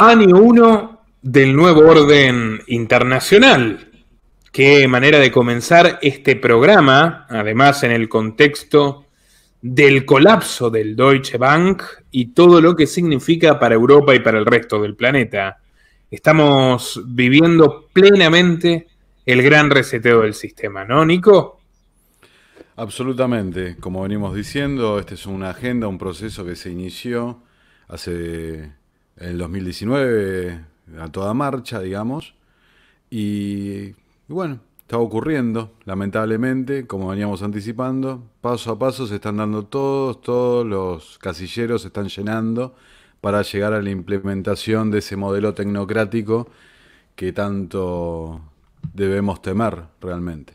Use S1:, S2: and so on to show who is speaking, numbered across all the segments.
S1: Año uno del nuevo orden internacional. Qué manera de comenzar este programa, además en el contexto del colapso del Deutsche Bank y todo lo que significa para Europa y para el resto del planeta. Estamos viviendo plenamente el gran reseteo del sistema, ¿no, Nico?
S2: Absolutamente, como venimos diciendo, este es una agenda, un proceso que se inició hace en el 2019 a toda marcha, digamos, y bueno, está ocurriendo, lamentablemente, como veníamos anticipando, paso a paso se están dando todos los casilleros se están llenando para llegar a la implementación de ese modelo tecnocrático que tanto debemos temer realmente.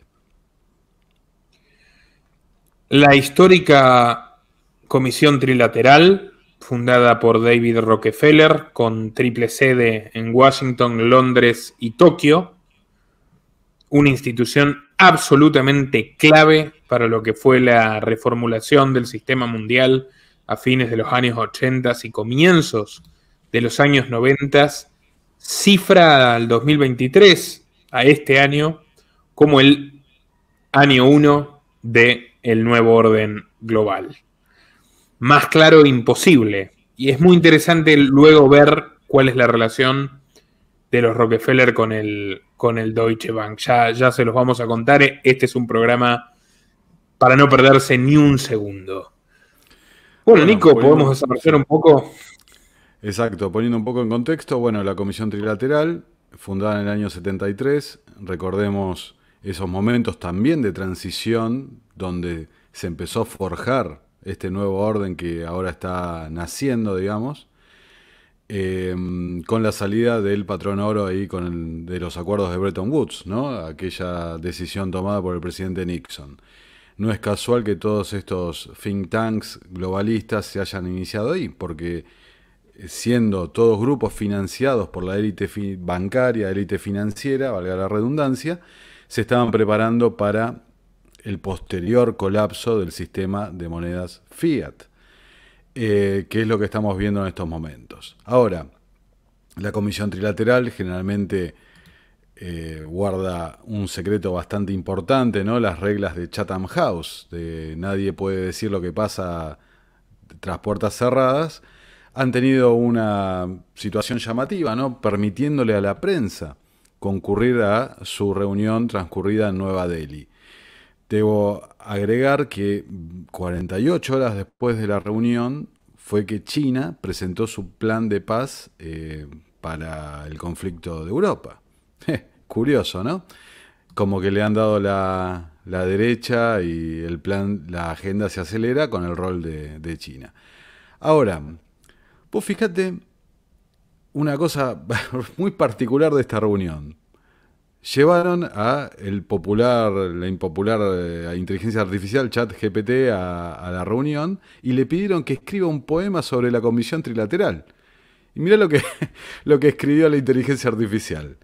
S1: La histórica Comisión Trilateral, fundada por David Rockefeller, con triple sede en Washington, Londres y Tokio, una institución absolutamente clave para lo que fue la reformulación del sistema mundial a fines de los años 80 y comienzos de los años 90, cifra al 2023, a este año, como el año 1 del nuevo orden global. Más claro, imposible. Y es muy interesante luego ver cuál es la relación de los Rockefeller con el Deutsche Bank. Ya se los vamos a contar. Este es un programa para no perderse ni un segundo. Bueno,
S2: Bueno,
S1: Nico, podemos desarrollar
S2: sí.
S1: un poco.
S2: Exacto, poniendo un poco en contexto, bueno, la Comisión Trilateral, fundada en el año 73, recordemos esos momentos también de transición donde se empezó a forjar este nuevo orden que ahora está naciendo, digamos, eh, con la salida del patrón oro ahí de los acuerdos de Bretton Woods, ¿no? Aquella decisión tomada por el presidente Nixon. No es casual que todos estos think tanks globalistas se hayan iniciado ahí, porque siendo todos grupos financiados por la élite bancaria, élite financiera, valga la redundancia, se estaban preparando para el posterior colapso del sistema de monedas fiat, que es lo que estamos viendo en estos momentos. Ahora, la Comisión Trilateral generalmente guarda un secreto bastante importante, ¿no? Las reglas de Chatham House, de nadie puede decir lo que pasa tras puertas cerradas, han tenido una situación llamativa, ¿no? Permitiéndole a la prensa concurrir a su reunión transcurrida en Nueva Delhi. Debo agregar que 48 horas después de la reunión fue que China presentó su plan de paz para el conflicto de Europa. Curioso, ¿no? Como que le han dado la derecha y el plan, la agenda se acelera con el rol de China. Ahora, vos fíjate una cosa muy particular de esta reunión. Llevaron a la impopular inteligencia artificial ChatGPT a la reunión y le pidieron que escriba un poema sobre la Comisión Trilateral. Y mirá lo que escribió la inteligencia artificial.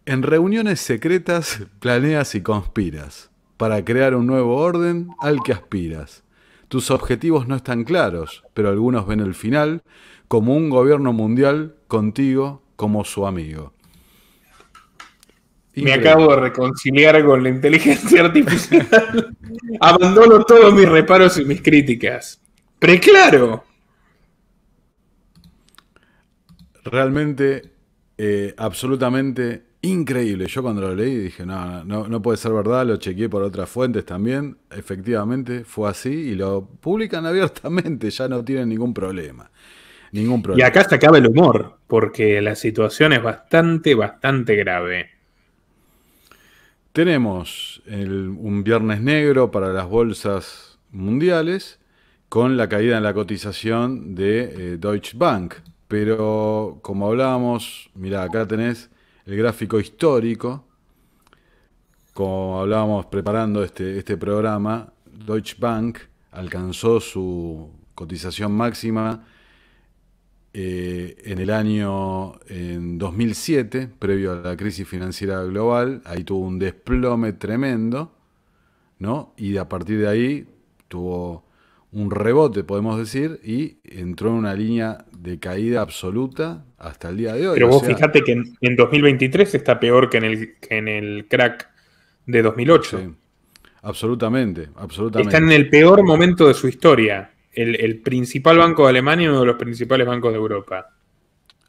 S2: En reuniones secretas planeas y conspiras para crear un nuevo orden al que aspiras. Tus objetivos no están claros, pero algunos ven el final como un gobierno mundial contigo como su amigo.
S1: Me acabo de
S2: Increíble.
S1: reconciliar con la inteligencia artificial. Abandono todos mis reparos y mis críticas. Preclaro.
S2: Realmente, absolutamente increíble. Yo cuando lo leí dije, no puede ser verdad, lo chequeé por otras fuentes también. Efectivamente, fue así y lo publican abiertamente, ya no tienen ningún problema. Ningún
S1: Y
S2: problema.
S1: acá se acaba el humor, porque la situación es bastante grave.
S2: Tenemos un viernes negro para las bolsas mundiales con la caída en la cotización de Deutsche Bank. Pero como hablábamos, mirá, acá tenés el gráfico histórico. Como hablábamos preparando este programa, Deutsche Bank alcanzó su cotización máxima en 2007, previo a la crisis financiera global. Ahí tuvo un desplome tremendo, ¿no? Y a partir de ahí tuvo un rebote, podemos decir, y entró en una línea de caída absoluta hasta el día de hoy.
S1: Pero vos fijate que en 2023 está peor que en el crack de 2008.
S2: Sí, absolutamente, absolutamente.
S1: Está en el peor momento de su historia. El principal banco de Alemania y uno de los principales bancos de Europa.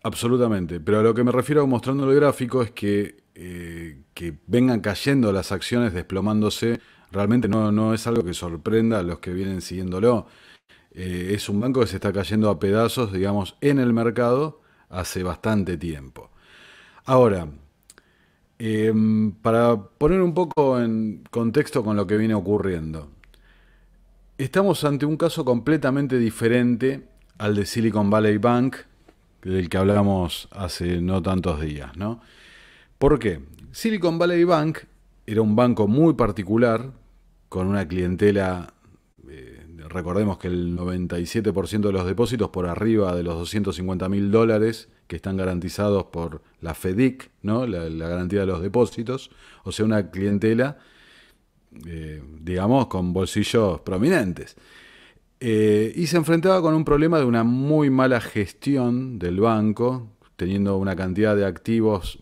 S2: Absolutamente, pero a lo que me refiero mostrando el gráfico es que vengan cayendo las acciones desplomándose, realmente no es algo que sorprenda a los que vienen siguiéndolo. Es un banco que se está cayendo a pedazos, digamos, en el mercado hace bastante tiempo. Ahora, para poner un poco en contexto con lo que viene ocurriendo, estamos ante un caso completamente diferente al de Silicon Valley Bank, del que hablamos hace no tantos días, ¿no? ¿Por qué? Silicon Valley Bank era un banco muy particular, con una clientela, recordemos que el 97% de los depósitos por arriba de los $250.000 que están garantizados por la FEDIC, ¿no? La garantía de los depósitos, o sea, una clientela, digamos, con bolsillos prominentes. Y se enfrentaba con un problema de una muy mala gestión del banco, teniendo una cantidad de activos,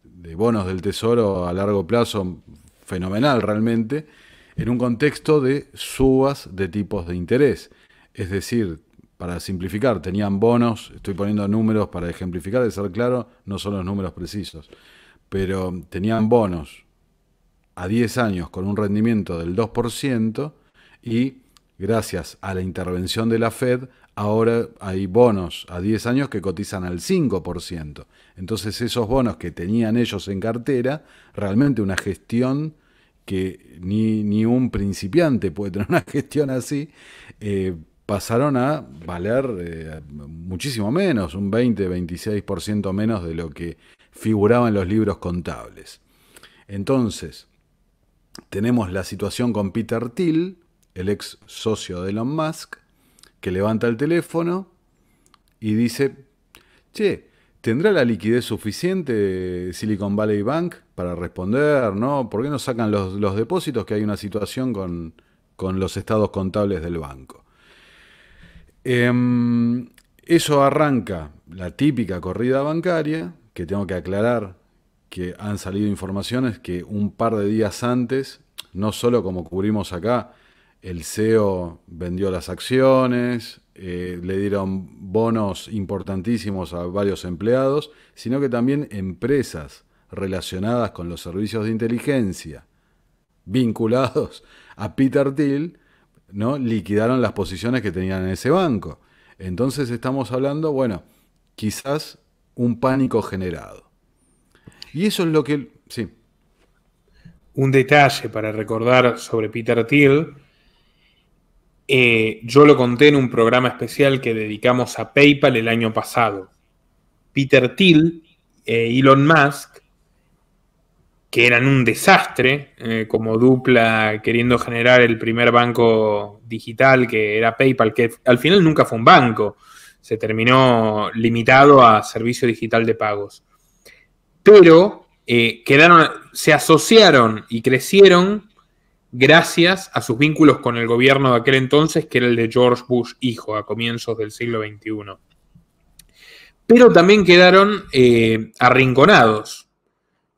S2: de bonos del tesoro a largo plazo fenomenal realmente, en un contexto de subas de tipos de interés. Es decir, para simplificar, tenían bonos, estoy poniendo números para ejemplificar, de ser claro, no son los números precisos, pero tenían bonos a 10 años con un rendimiento del 2% y gracias a la intervención de la Fed, ahora hay bonos a 10 años que cotizan al 5%. Entonces esos bonos que tenían ellos en cartera, realmente una gestión que ni un principiante puede tener una gestión así, pasaron a valer muchísimo menos, un 20-26% menos de lo que figuraba en los libros contables. Entonces, tenemos la situación con Peter Thiel, el ex socio de Elon Musk, que levanta el teléfono y dice, che, ¿tendrá la liquidez suficiente Silicon Valley Bank para responder, ¿no? ¿Por qué no sacan los depósitos? Que hay una situación con los estados contables del banco. Eso arranca la típica corrida bancaria, que tengo que aclarar que han salido informaciones que un par de días antes, no solo como cubrimos acá, el CEO vendió las acciones, le dieron bonos importantísimos a varios empleados, sino que también empresas relacionadas con los servicios de inteligencia vinculados a Peter Thiel, ¿no? Liquidaron las posiciones que tenían en ese banco. Entonces estamos hablando, bueno, quizás un pánico generado. Y eso es lo que... Sí.
S1: Un detalle para recordar sobre Peter Thiel. Yo lo conté en un programa especial que dedicamos a PayPal el año pasado. Peter Thiel e Elon Musk, que eran un desastre, como dupla queriendo generar el primer banco digital que era PayPal, que al final nunca fue un banco, se terminó limitado a servicio digital de pagos. Pero se asociaron y crecieron gracias a sus vínculos con el gobierno de aquel entonces, que era el de George Bush hijo, a comienzos del siglo XXI. Pero también quedaron arrinconados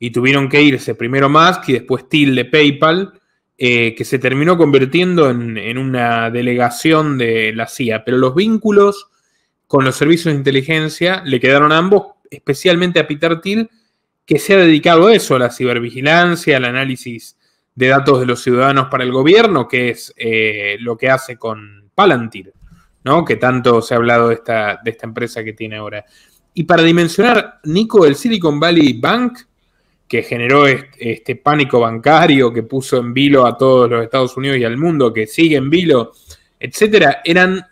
S1: y tuvieron que irse primero Musk y después Thiel de PayPal, que se terminó convirtiendo en una delegación de la CIA. Pero los vínculos con los servicios de inteligencia le quedaron a ambos, especialmente a Peter Thiel, que se ha dedicado a eso, a la cibervigilancia, al análisis de datos de los ciudadanos para el gobierno, que es lo que hace con Palantir, ¿no? Que tanto se ha hablado de esta empresa que tiene ahora. Y para dimensionar, Nico, el Silicon Valley Bank, que generó este pánico bancario, que puso en vilo a todos los Estados Unidos y al mundo, que sigue en vilo, etcétera, eran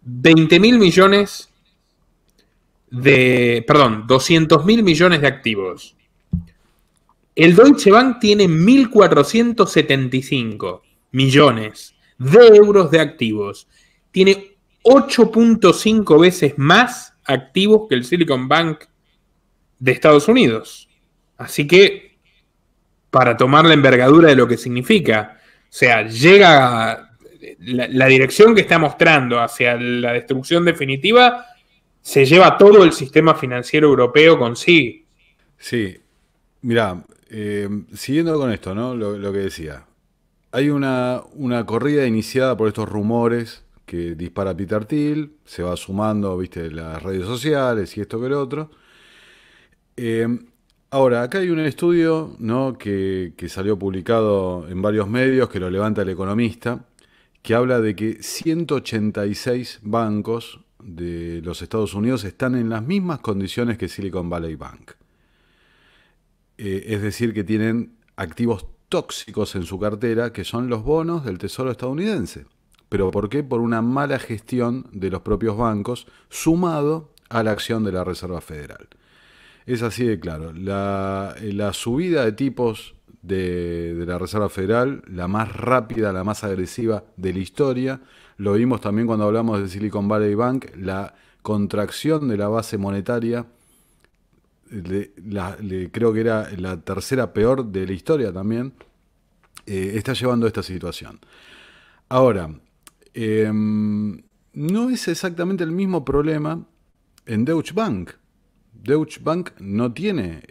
S1: 200.000 millones de activos. El Deutsche Bank tiene 1.475 millones de euros de activos. Tiene 8.5 veces más activos que el Silicon Bank de Estados Unidos. Así que, para tomar la envergadura de lo que significa, o sea, llega la dirección que está mostrando hacia la destrucción definitiva se lleva todo el sistema financiero europeo consigo.
S2: Sí, mirá, siguiendo con esto, ¿no? Lo que decía. Hay una corrida iniciada por estos rumores que dispara Peter Thiel, se va sumando, viste, las redes sociales y esto que lo otro. Eh, Ahora, acá hay un estudio, ¿no? que salió publicado en varios medios, que lo levanta El Economista, que habla de que 186 bancos de los Estados Unidos están en las mismas condiciones que Silicon Valley Bank. Es decir, que tienen activos tóxicos en su cartera, que son los bonos del Tesoro estadounidense. ¿Pero por qué? Por una mala gestión de los propios bancos, sumado a la acción de la Reserva Federal. Es así de claro. La subida de tipos de la Reserva Federal, la más rápida, la más agresiva de la historia, lo vimos también cuando hablamos de Silicon Valley Bank, la contracción de la base monetaria, creo que era la tercera peor de la historia también, está llevando a esta situación. Ahora, no es exactamente el mismo problema en Deutsche Bank. Deutsche Bank no tiene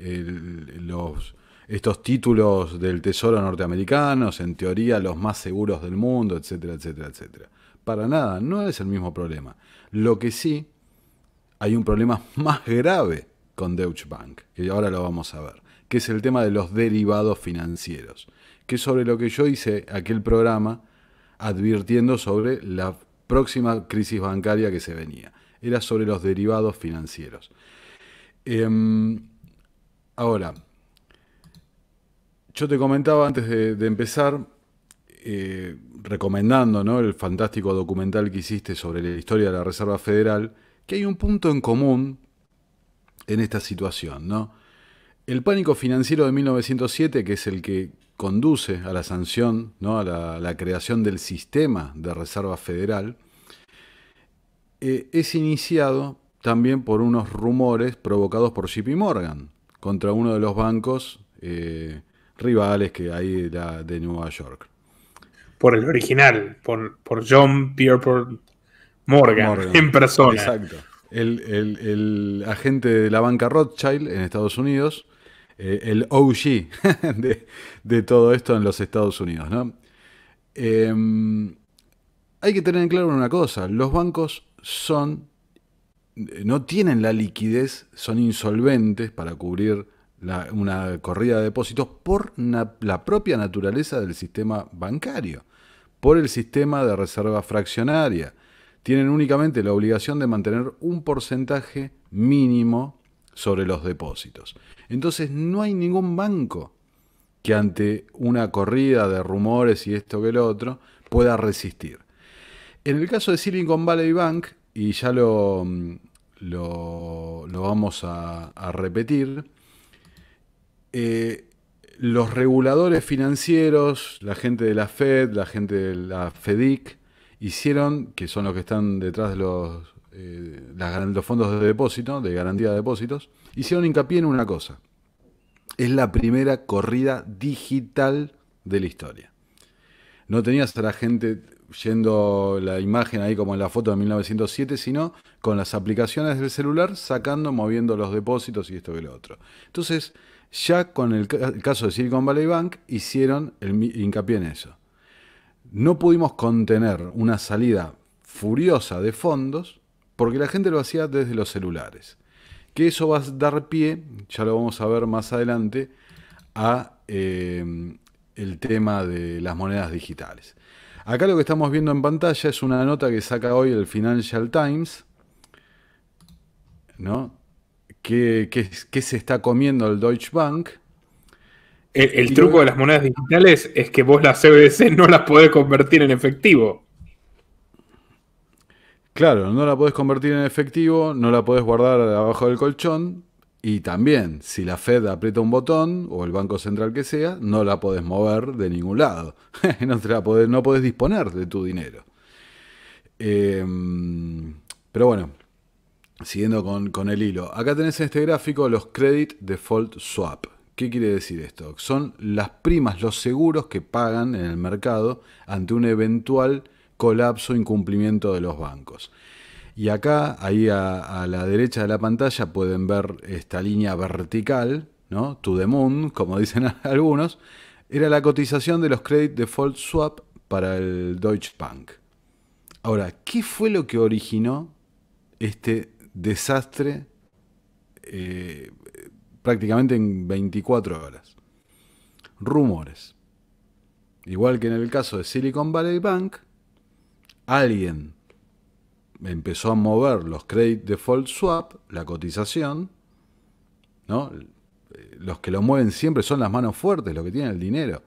S2: estos títulos del Tesoro norteamericanos, en teoría los más seguros del mundo, etcétera, etcétera, etcétera. Para nada, no es el mismo problema. Lo que sí, hay un problema más grave con Deutsche Bank, que ahora lo vamos a ver, que es el tema de los derivados financieros, que es sobre lo que yo hice aquel programa advirtiendo sobre la próxima crisis bancaria que se venía. Era sobre los derivados financieros. Ahora, yo te comentaba antes de empezar, recomendando, ¿no?, el fantástico documental que hiciste sobre la historia de la Reserva Federal, que hay un punto en común en esta situación, ¿no? El pánico financiero de 1907, que es el que conduce a la sanción, ¿no?, a la creación del sistema de Reserva Federal, es iniciado también por unos rumores provocados por JP Morgan contra uno de los bancos rivales que hay de Nueva York.
S1: Por el original, por John Pierpont Morgan en persona.
S2: Exacto. El agente de la banca Rothschild en Estados Unidos, el OG de todo esto en los Estados Unidos, ¿no? Hay que tener en claro una cosa: los bancos no tienen la liquidez, son insolventes para cubrir una corrida de depósitos por la propia naturaleza del sistema bancario, por el sistema de reserva fraccionaria. Tienen únicamente la obligación de mantener un porcentaje mínimo sobre los depósitos. Entonces no hay ningún banco que ante una corrida de rumores y esto que lo otro pueda resistir. En el caso de Silicon Valley Bank, y ya lo vamos a repetir, los reguladores financieros, la gente de la Fed, la gente de la FEDIC, hicieron, que son los que están detrás de los fondos de depósito, de garantía de depósitos, hicieron hincapié en una cosa: es la primera corrida digital de la historia. No tenías a la gente yendo la imagen ahí como en la foto de 1907, sino con las aplicaciones del celular sacando, moviendo los depósitos y esto que lo otro. Entonces, ya con el caso de Silicon Valley Bank hicieron hincapié en eso. No pudimos contener una salida furiosa de fondos porque la gente lo hacía desde los celulares. Que eso va a dar pie, ya lo vamos a ver más adelante, a el tema de las monedas digitales. Acá lo que estamos viendo en pantalla es una nota que saca hoy el Financial Times, ¿no? ¿Qué se está comiendo el Deutsche Bank?
S1: El truco de las monedas digitales es que vos las CBDC no las podés convertir en efectivo.
S2: Claro, no la podés convertir en efectivo, no la podés guardar abajo del colchón, y también, si la Fed aprieta un botón, o el Banco Central que sea, no la podés mover de ningún lado. No podés disponer de tu dinero. Pero bueno, siguiendo con el hilo. Acá tenés en este gráfico los Credit Default Swap. ¿Qué quiere decir esto? Son las primas, los seguros que pagan en el mercado ante un eventual colapso, incumplimiento de los bancos. Y acá, ahí a la derecha de la pantalla, pueden ver esta línea vertical, ¿no? To the moon, como dicen algunos, era la cotización de los Credit Default Swap para el Deutsche Bank. Ahora, ¿qué fue lo que originó este desastre prácticamente en 24 horas? Rumores. Igual que en el caso de Silicon Valley Bank, alguien empezó a mover los Credit Default Swap, la cotización, ¿no? Los que lo mueven siempre son las manos fuertes, los que tienen el dinero.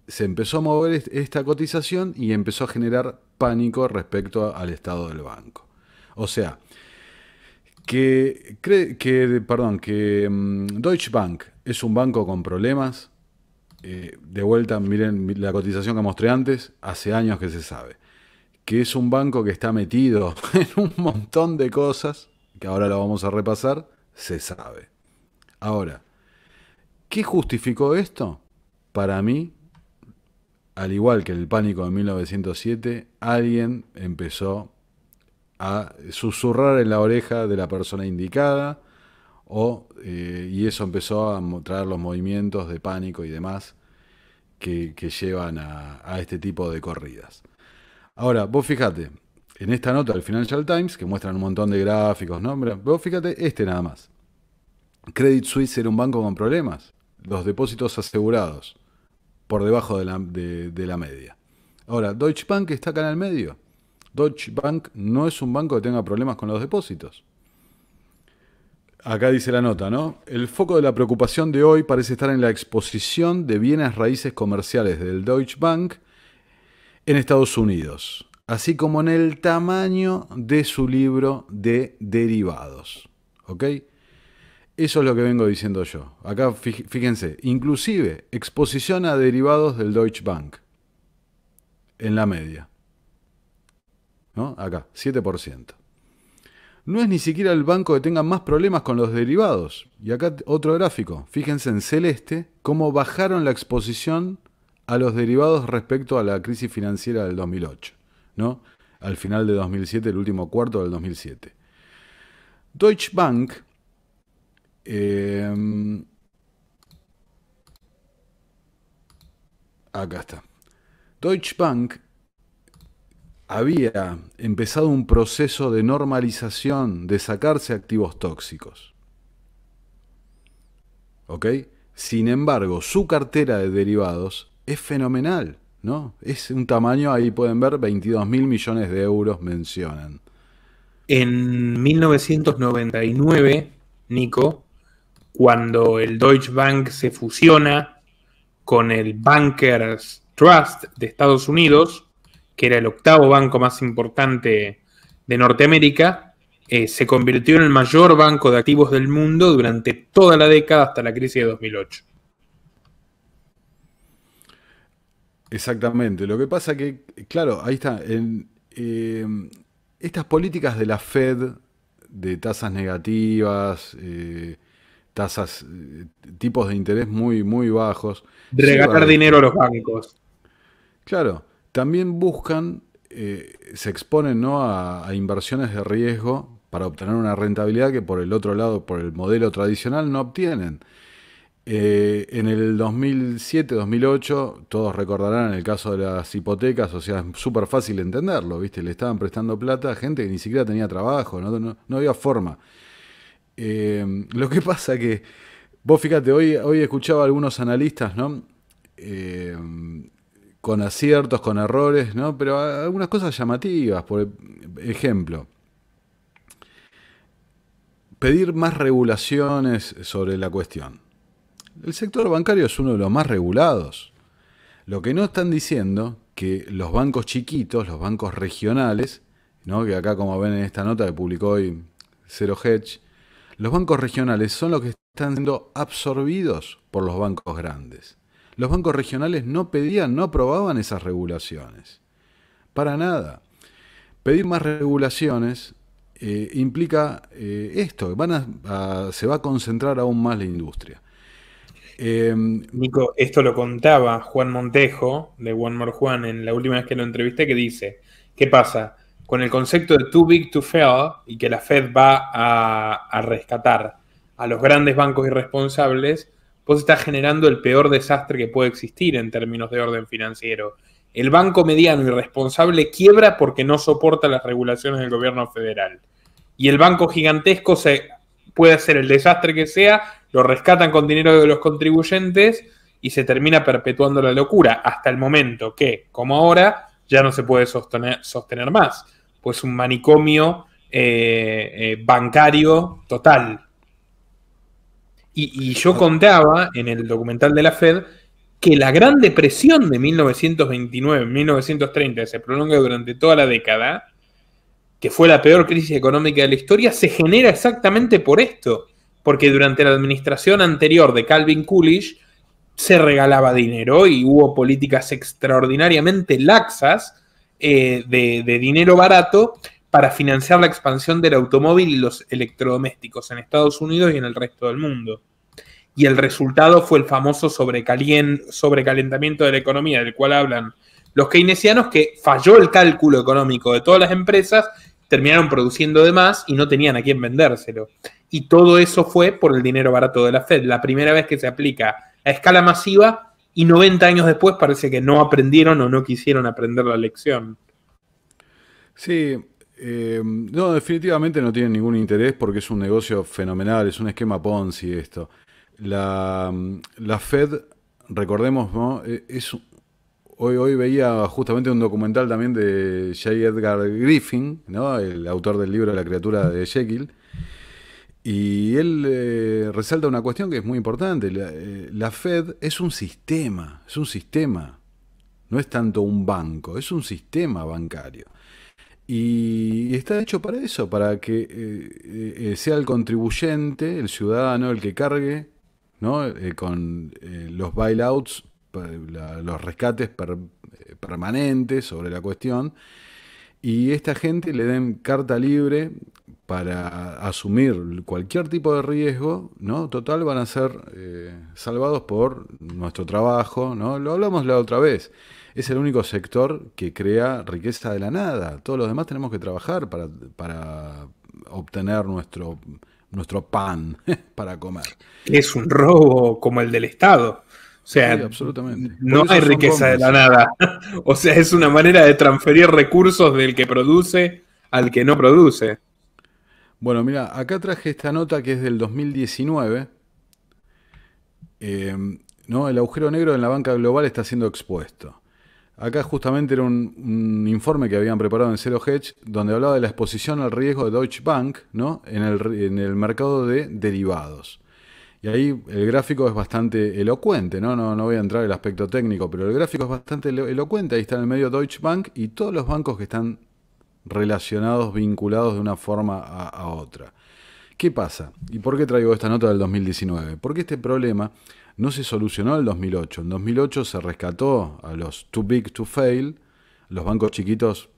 S2: Se empezó a mover esta cotización y empezó a generar pánico respecto al estado del banco. O sea, que Deutsche Bank es un banco con problemas. De vuelta, miren la cotización que mostré antes, hace años que se sabe. Que es un banco que está metido en un montón de cosas, que ahora lo vamos a repasar, se sabe. Ahora, ¿qué justificó esto? Para mí, al igual que el pánico de 1907, alguien empezó a susurrar en la oreja de la persona indicada, y eso empezó a traer los movimientos de pánico y demás que llevan a este tipo de corridas. Ahora, vos fíjate, en esta nota del Financial Times, que muestran un montón de gráficos, ¿no? Vos fíjate nada más. Credit Suisse era un banco con problemas. Los depósitos asegurados por debajo de la media. Ahora, Deutsche Bank está acá en el medio. Deutsche Bank no es un banco que tenga problemas con los depósitos. Acá dice la nota, ¿no? El foco de la preocupación de hoy parece estar en la exposición de bienes raíces comerciales del Deutsche Bank en Estados Unidos, así como en el tamaño de su libro de derivados. ¿Ok? Eso es lo que vengo diciendo yo. Acá fíjense, inclusive exposición a derivados del Deutsche Bank en la media. ¿No? Acá, 7%. No es ni siquiera el banco que tenga más problemas con los derivados. Y acá otro gráfico. Fíjense en celeste cómo bajaron la exposición a los derivados respecto a la crisis financiera del 2008, ¿no? Al final de 2007, el último cuarto del 2007. Deutsche Bank acá está. Deutsche Bank había empezado un proceso de normalización, de sacarse activos tóxicos. ¿Ok? Sin embargo, su cartera de derivados es fenomenal, ¿no? Es un tamaño, ahí pueden ver, 22.000 millones de euros mencionan.
S1: En 1999, Nico, cuando el Deutsche Bank se fusiona con el Bankers Trust de Estados Unidos, que era el octavo banco más importante de Norteamérica, se convirtió en el mayor banco de activos del mundo durante toda la década hasta la crisis de 2008.
S2: Exactamente. Lo que pasa que, claro, ahí está. Estas políticas de la Fed de tasas negativas, tipos de interés muy, muy bajos.
S1: Regalar dinero a los bancos.
S2: Claro, también buscan, se exponen, ¿no?, a inversiones de riesgo para obtener una rentabilidad que por el otro lado, por el modelo tradicional, no obtienen. En el 2007-2008, todos recordarán el caso de las hipotecas, o sea, es súper fácil entenderlo, ¿viste? Le estaban prestando plata a gente que ni siquiera tenía trabajo, no había forma. Lo que pasa que, vos fíjate, hoy escuchaba a algunos analistas, ¿no? Con aciertos, con errores, ¿no? Pero algunas cosas llamativas, por ejemplo, pedir más regulaciones sobre la cuestión. El sector bancario es uno de los más regulados. Lo que no están diciendo que los bancos chiquitos, los bancos regionales, ¿no?, que acá, como ven en esta nota que publicó hoy Zero Hedge, los bancos regionales son los que están siendo absorbidos por los bancos grandes. Los bancos regionales no pedían, no aprobaban esas regulaciones. Para nada. Pedir más regulaciones implica esto, se va a concentrar aún más la industria.
S1: Nico, esto lo contaba Juan Montejo, de One More Juan, en la última vez que lo entrevisté, que dice: ¿Qué pasa? Con el concepto de too big to fail y que la Fed va a rescatar a los grandes bancos irresponsables, vos estás generando el peor desastre que puede existir en términos de orden financiero. El banco mediano irresponsable quiebra porque no soporta las regulaciones del gobierno federal. Y el banco gigantesco puede hacer el desastre que sea, lo rescatan con dinero de los contribuyentes y se termina perpetuando la locura hasta el momento que, como ahora, ya no se puede sostener más. Pues un manicomio bancario total. Y yo contaba en el documental de la Fed que la Gran Depresión de 1929-1930, que se prolonga durante toda la década, que fue la peor crisis económica de la historia, se genera exactamente por esto. Porque durante la administración anterior de Calvin Coolidge se regalaba dinero y hubo políticas extraordinariamente laxas de dinero barato para financiar la expansión del automóvil y los electrodomésticos en Estados Unidos y en el resto del mundo. Y el resultado fue el famoso sobrecalentamiento de la economía, del cual hablan los keynesianos, que falló el cálculo económico de todas las empresas, terminaron produciendo de más y no tenían a quién vendérselo. Y todo eso fue por el dinero barato de la Fed, la primera vez que se aplica a escala masiva, y 90 años después parece que no aprendieron o no quisieron aprender la lección.
S2: Sí, no, definitivamente no tienen ningún interés porque es un negocio fenomenal, es un esquema Ponzi esto. La Fed, recordemos, ¿no? Hoy veía justamente un documental también de J. Edgar Griffin, ¿no? El autor del libro La criatura de Jekyll. Y él resalta una cuestión que es muy importante. La Fed es un sistema, no es tanto un banco, es un sistema bancario. Y está hecho para eso, para que sea el contribuyente, el ciudadano, el que cargue, ¿no? Con los bailouts, los rescates permanentes sobre la cuestión. Y esta gente le den carta libre para asumir cualquier tipo de riesgo, ¿no? Total, van a ser salvados por nuestro trabajo, ¿no? Lo hablamos la otra vez. Es el único sector que crea riqueza de la nada. Todos los demás tenemos que trabajar para obtener nuestro pan para comer.
S1: Es un robo como el del Estado. O sea,
S2: sí, absolutamente.
S1: No hay riqueza de la nada. O sea, es una manera de transferir recursos del que produce al que no produce.
S2: Bueno, mira, acá traje esta nota que es del 2019. ¿No? El agujero negro en la banca global está siendo expuesto. Acá justamente era un informe que habían preparado en Zero Hedge, donde hablaba de la exposición al riesgo de Deutsche Bank, ¿no? en el mercado de derivados. Y ahí el gráfico es bastante elocuente, ¿no? No voy a entrar en el aspecto técnico, pero el gráfico es bastante elocuente. Ahí está en el medio Deutsche Bank y todos los bancos que están relacionados, vinculados de una forma a otra. ¿Qué pasa? ¿Y por qué traigo esta nota del 2019? Porque este problema no se solucionó en el 2008. En 2008 se rescató a los too big to fail, los bancos chiquitos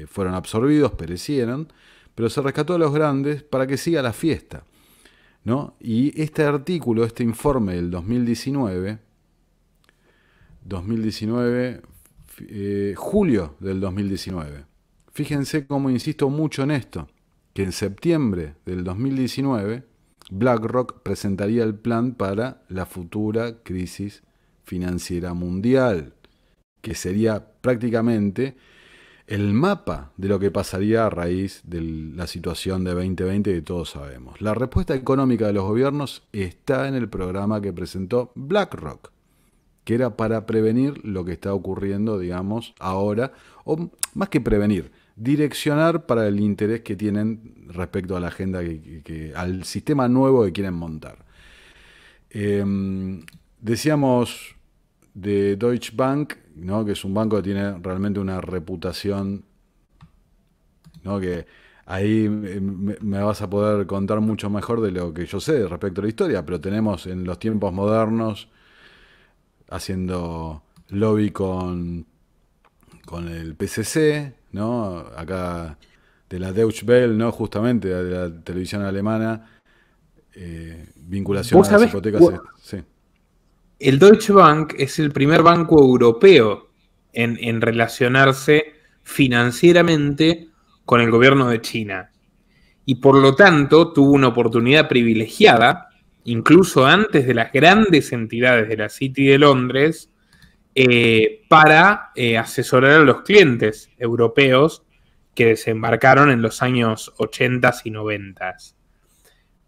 S2: fueron absorbidos, perecieron, pero se rescató a los grandes para que siga la fiesta, ¿no? Y este artículo, este informe del 2019, julio del 2019, fíjense cómo insisto mucho en esto, que en septiembre del 2019 BlackRock presentaría el plan para la futura crisis financiera mundial, que sería prácticamente el mapa de lo que pasaría a raíz de la situación de 2020 que todos sabemos. La respuesta económica de los gobiernos está en el programa que presentó BlackRock, que era para prevenir lo que está ocurriendo, digamos, ahora, o más que prevenir, direccionar para el interés que tienen respecto a la agenda, al sistema nuevo que quieren montar. Decíamos de Deutsche Bank, ¿no? Que es un banco que tiene realmente una reputación, ¿no? Que ahí me vas a poder contar mucho mejor de lo que yo sé respecto a la historia, pero tenemos en los tiempos modernos haciendo lobby con el PCC, ¿no? Acá de la Deutsche Welle, ¿no? Justamente de la televisión alemana, vinculación a las hipotecas. Sí.
S1: El Deutsche Bank es el primer banco europeo en relacionarse financieramente con el gobierno de China. Y por lo tanto tuvo una oportunidad privilegiada, incluso antes de las grandes entidades de la City de Londres, para asesorar a los clientes europeos que desembarcaron en los años 80 y 90.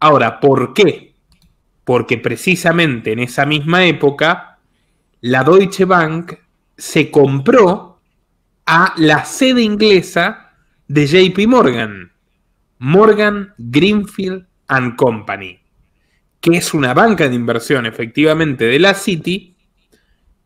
S1: Ahora, ¿por qué? Porque precisamente en esa misma época, la Deutsche Bank se compró a la sede inglesa de JP Morgan, Morgan, Greenfield and Company, que es una banca de inversión efectivamente de la City,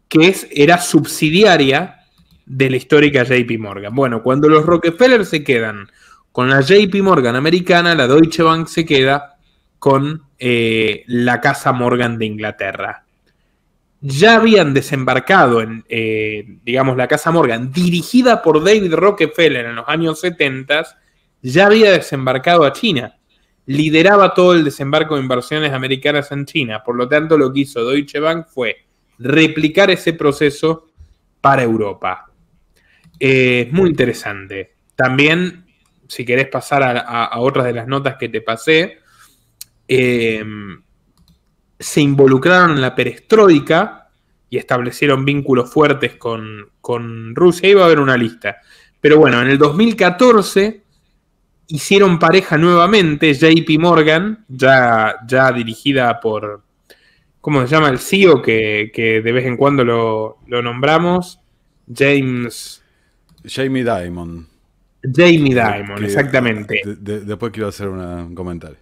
S1: que era subsidiaria de la histórica JP Morgan. Bueno, cuando los Rockefeller se quedan con la JP Morgan americana, la Deutsche Bank se queda con la Casa Morgan de Inglaterra. Ya habían desembarcado en, digamos, la Casa Morgan, dirigida por David Rockefeller en los años 70, ya había desembarcado a China. Lideraba todo el desembarco de inversiones americanas en China. Por lo tanto, lo que hizo Deutsche Bank fue replicar ese proceso para Europa. Es muy interesante. También, si querés pasar a otras de las notas que te pasé, se involucraron en la perestroika y establecieron vínculos fuertes con Rusia. Iba a haber una lista. Pero bueno, en el 2014 hicieron pareja nuevamente JP Morgan, ya dirigida por, ¿cómo se llama? El CEO que de vez en cuando lo nombramos, Jamie
S2: Dimon.
S1: Jamie Dimon, exactamente.
S2: Después quiero hacer un comentario.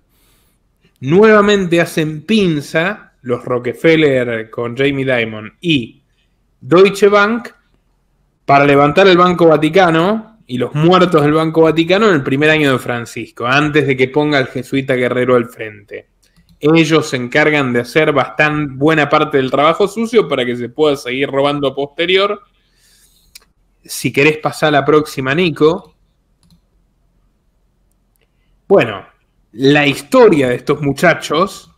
S1: Nuevamente hacen pinza los Rockefeller con Jamie Dimon y Deutsche Bank para levantar el Banco Vaticano y los muertos del Banco Vaticano en el primer año de Francisco, antes de que ponga al jesuita Guerrero al frente. Ellos se encargan de hacer bastante buena parte del trabajo sucio para que se pueda seguir robando a posterior. Si querés pasar a la próxima, Nico. Bueno, la historia de estos muchachos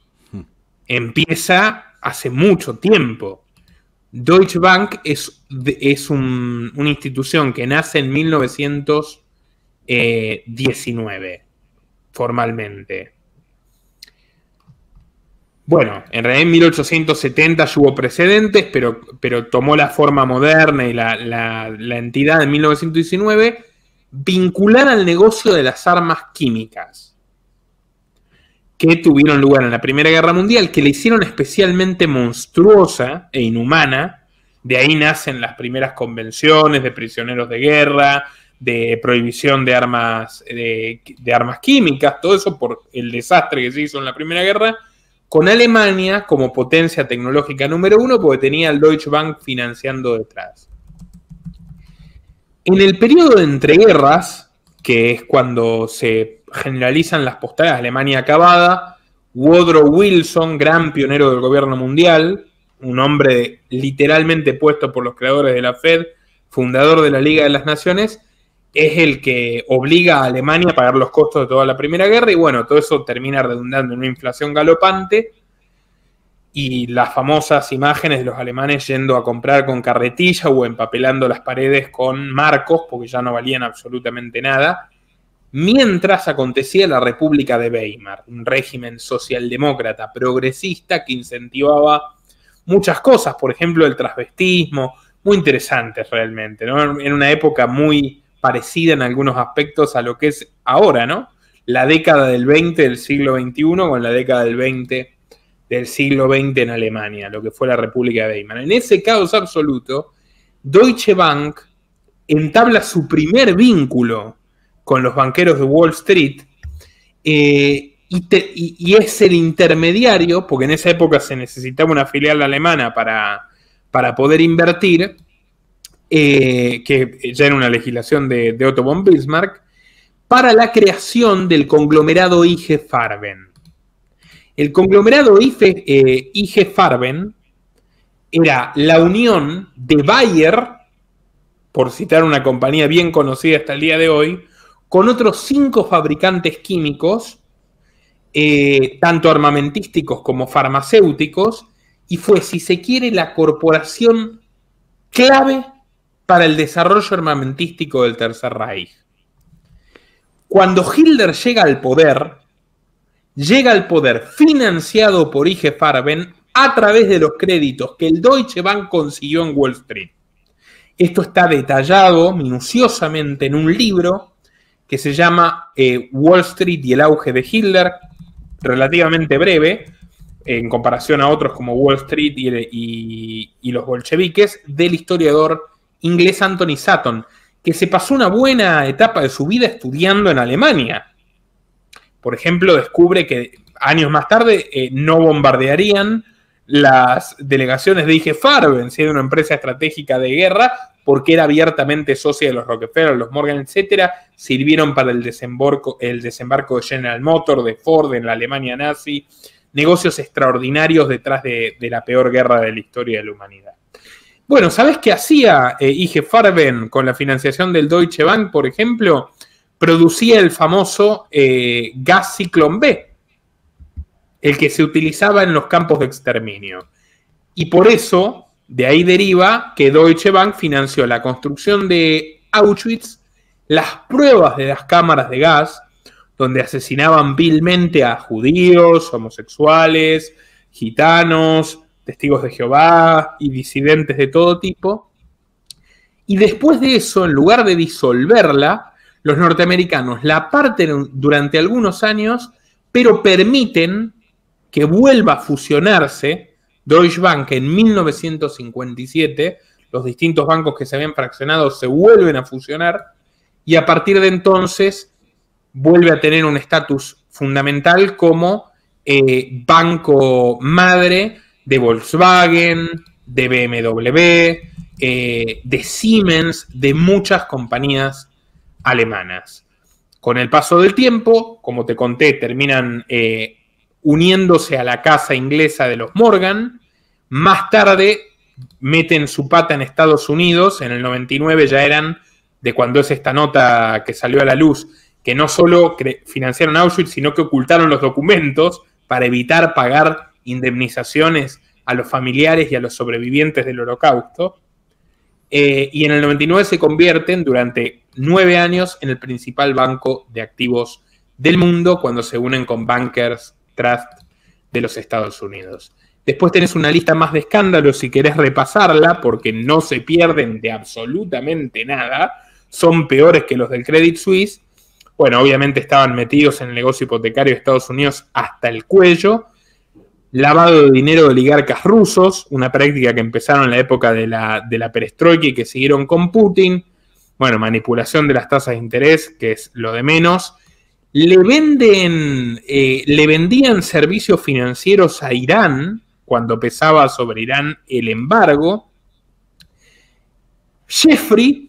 S1: empieza hace mucho tiempo. Deutsche Bank es una institución que nace en 1919, formalmente. Bueno, en realidad en 1870 ya hubo precedentes, pero tomó la forma moderna y la entidad en 1919, vinculada al negocio de las armas químicas, que tuvieron lugar en la Primera Guerra Mundial, que le hicieron especialmente monstruosa e inhumana. De ahí nacen las primeras convenciones de prisioneros de guerra, de prohibición de armas químicas, todo eso por el desastre que se hizo en la Primera Guerra, con Alemania como potencia tecnológica número 1, porque tenía el Deutsche Bank financiando detrás. En el periodo de entreguerras, que es cuando se generalizan las postales de Alemania acabada, Woodrow Wilson, gran pionero del gobierno mundial, un hombre literalmente puesto por los creadores de la Fed, fundador de la Liga de las Naciones, es el que obliga a Alemania a pagar los costos de toda la Primera Guerra, y bueno, todo eso termina redundando en una inflación galopante y las famosas imágenes de los alemanes yendo a comprar con carretilla o empapelando las paredes con marcos, porque ya no valían absolutamente nada, mientras acontecía la República de Weimar, un régimen socialdemócrata progresista que incentivaba muchas cosas, por ejemplo el transvestismo, muy interesantes realmente, ¿no? En una época muy parecida en algunos aspectos a lo que es ahora, ¿no? La década del 20 del siglo XXI con la década del 20 del siglo XX en Alemania, lo que fue la República de Weimar. En ese caos absoluto, Deutsche Bank entabla su primer vínculo con los banqueros de Wall Street y es el intermediario, porque en esa época se necesitaba una filial alemana para poder invertir, que ya era una legislación de Otto von Bismarck, para la creación del conglomerado IG Farben. El conglomerado IG Farben era la unión de Bayer, por citar una compañía bien conocida hasta el día de hoy, con otros 5 fabricantes químicos, tanto armamentísticos como farmacéuticos, y fue, si se quiere, la corporación clave para el desarrollo armamentístico del Tercer Reich. Cuando Hitler llega al poder financiado por IG Farben a través de los créditos que el Deutsche Bank consiguió en Wall Street. Esto está detallado minuciosamente en un libro que se llama Wall Street y el auge de Hitler, relativamente breve, en comparación a otros como Wall Street y los bolcheviques, del historiador inglés Anthony Sutton, que se pasó una buena etapa de su vida estudiando en Alemania. Por ejemplo, descubre que años más tarde no bombardearían las delegaciones de IG Farben, siendo una empresa estratégica de guerra, porque era abiertamente socia de los Rockefeller, los Morgan, etc. Sirvieron para el desembarco de General Motors, de Ford en la Alemania nazi, negocios extraordinarios detrás de la peor guerra de la historia de la humanidad. Bueno, ¿sabés qué hacía IG Farben con la financiación del Deutsche Bank, por ejemplo? Producía el famoso gas Zyklon B, el que se utilizaba en los campos de exterminio. Y por eso, de ahí deriva que Deutsche Bank financió la construcción de Auschwitz, las pruebas de las cámaras de gas, donde asesinaban vilmente a judíos, homosexuales, gitanos, testigos de Jehová y disidentes de todo tipo. Y después de eso, en lugar de disolverla, los norteamericanos la parten durante algunos años, pero permiten que vuelva a fusionarse Deutsche Bank en 1957. Los distintos bancos que se habían fraccionado se vuelven a fusionar y a partir de entonces vuelve a tener un estatus fundamental como banco madre de Volkswagen, de BMW, de Siemens, de muchas compañías alemanas. Con el paso del tiempo, como te conté, terminan uniéndose a la casa inglesa de los Morgan. Más tarde meten su pata en Estados Unidos. En el 99 ya eran, de cuando es esta nota que salió a la luz, que no solo financiaron Auschwitz, sino que ocultaron los documentos para evitar pagar indemnizaciones a los familiares y a los sobrevivientes del Holocausto. Y en el 99 se convierten durante 9 años en el principal banco de activos del mundo cuando se unen con Bankers Trust de los Estados Unidos. Después tenés una lista más de escándalos si querés repasarla, porque no se pierden de absolutamente nada. Son peores que los del Credit Suisse. Bueno, obviamente estaban metidos en el negocio hipotecario de Estados Unidos hasta el cuello. Lavado de dinero de oligarcas rusos, una práctica que empezaron en la época de la perestroika y que siguieron con Putin. Bueno, manipulación de las tasas de interés, que es lo de menos. Le vendían servicios financieros a Irán cuando pesaba sobre Irán el embargo. Jeffrey,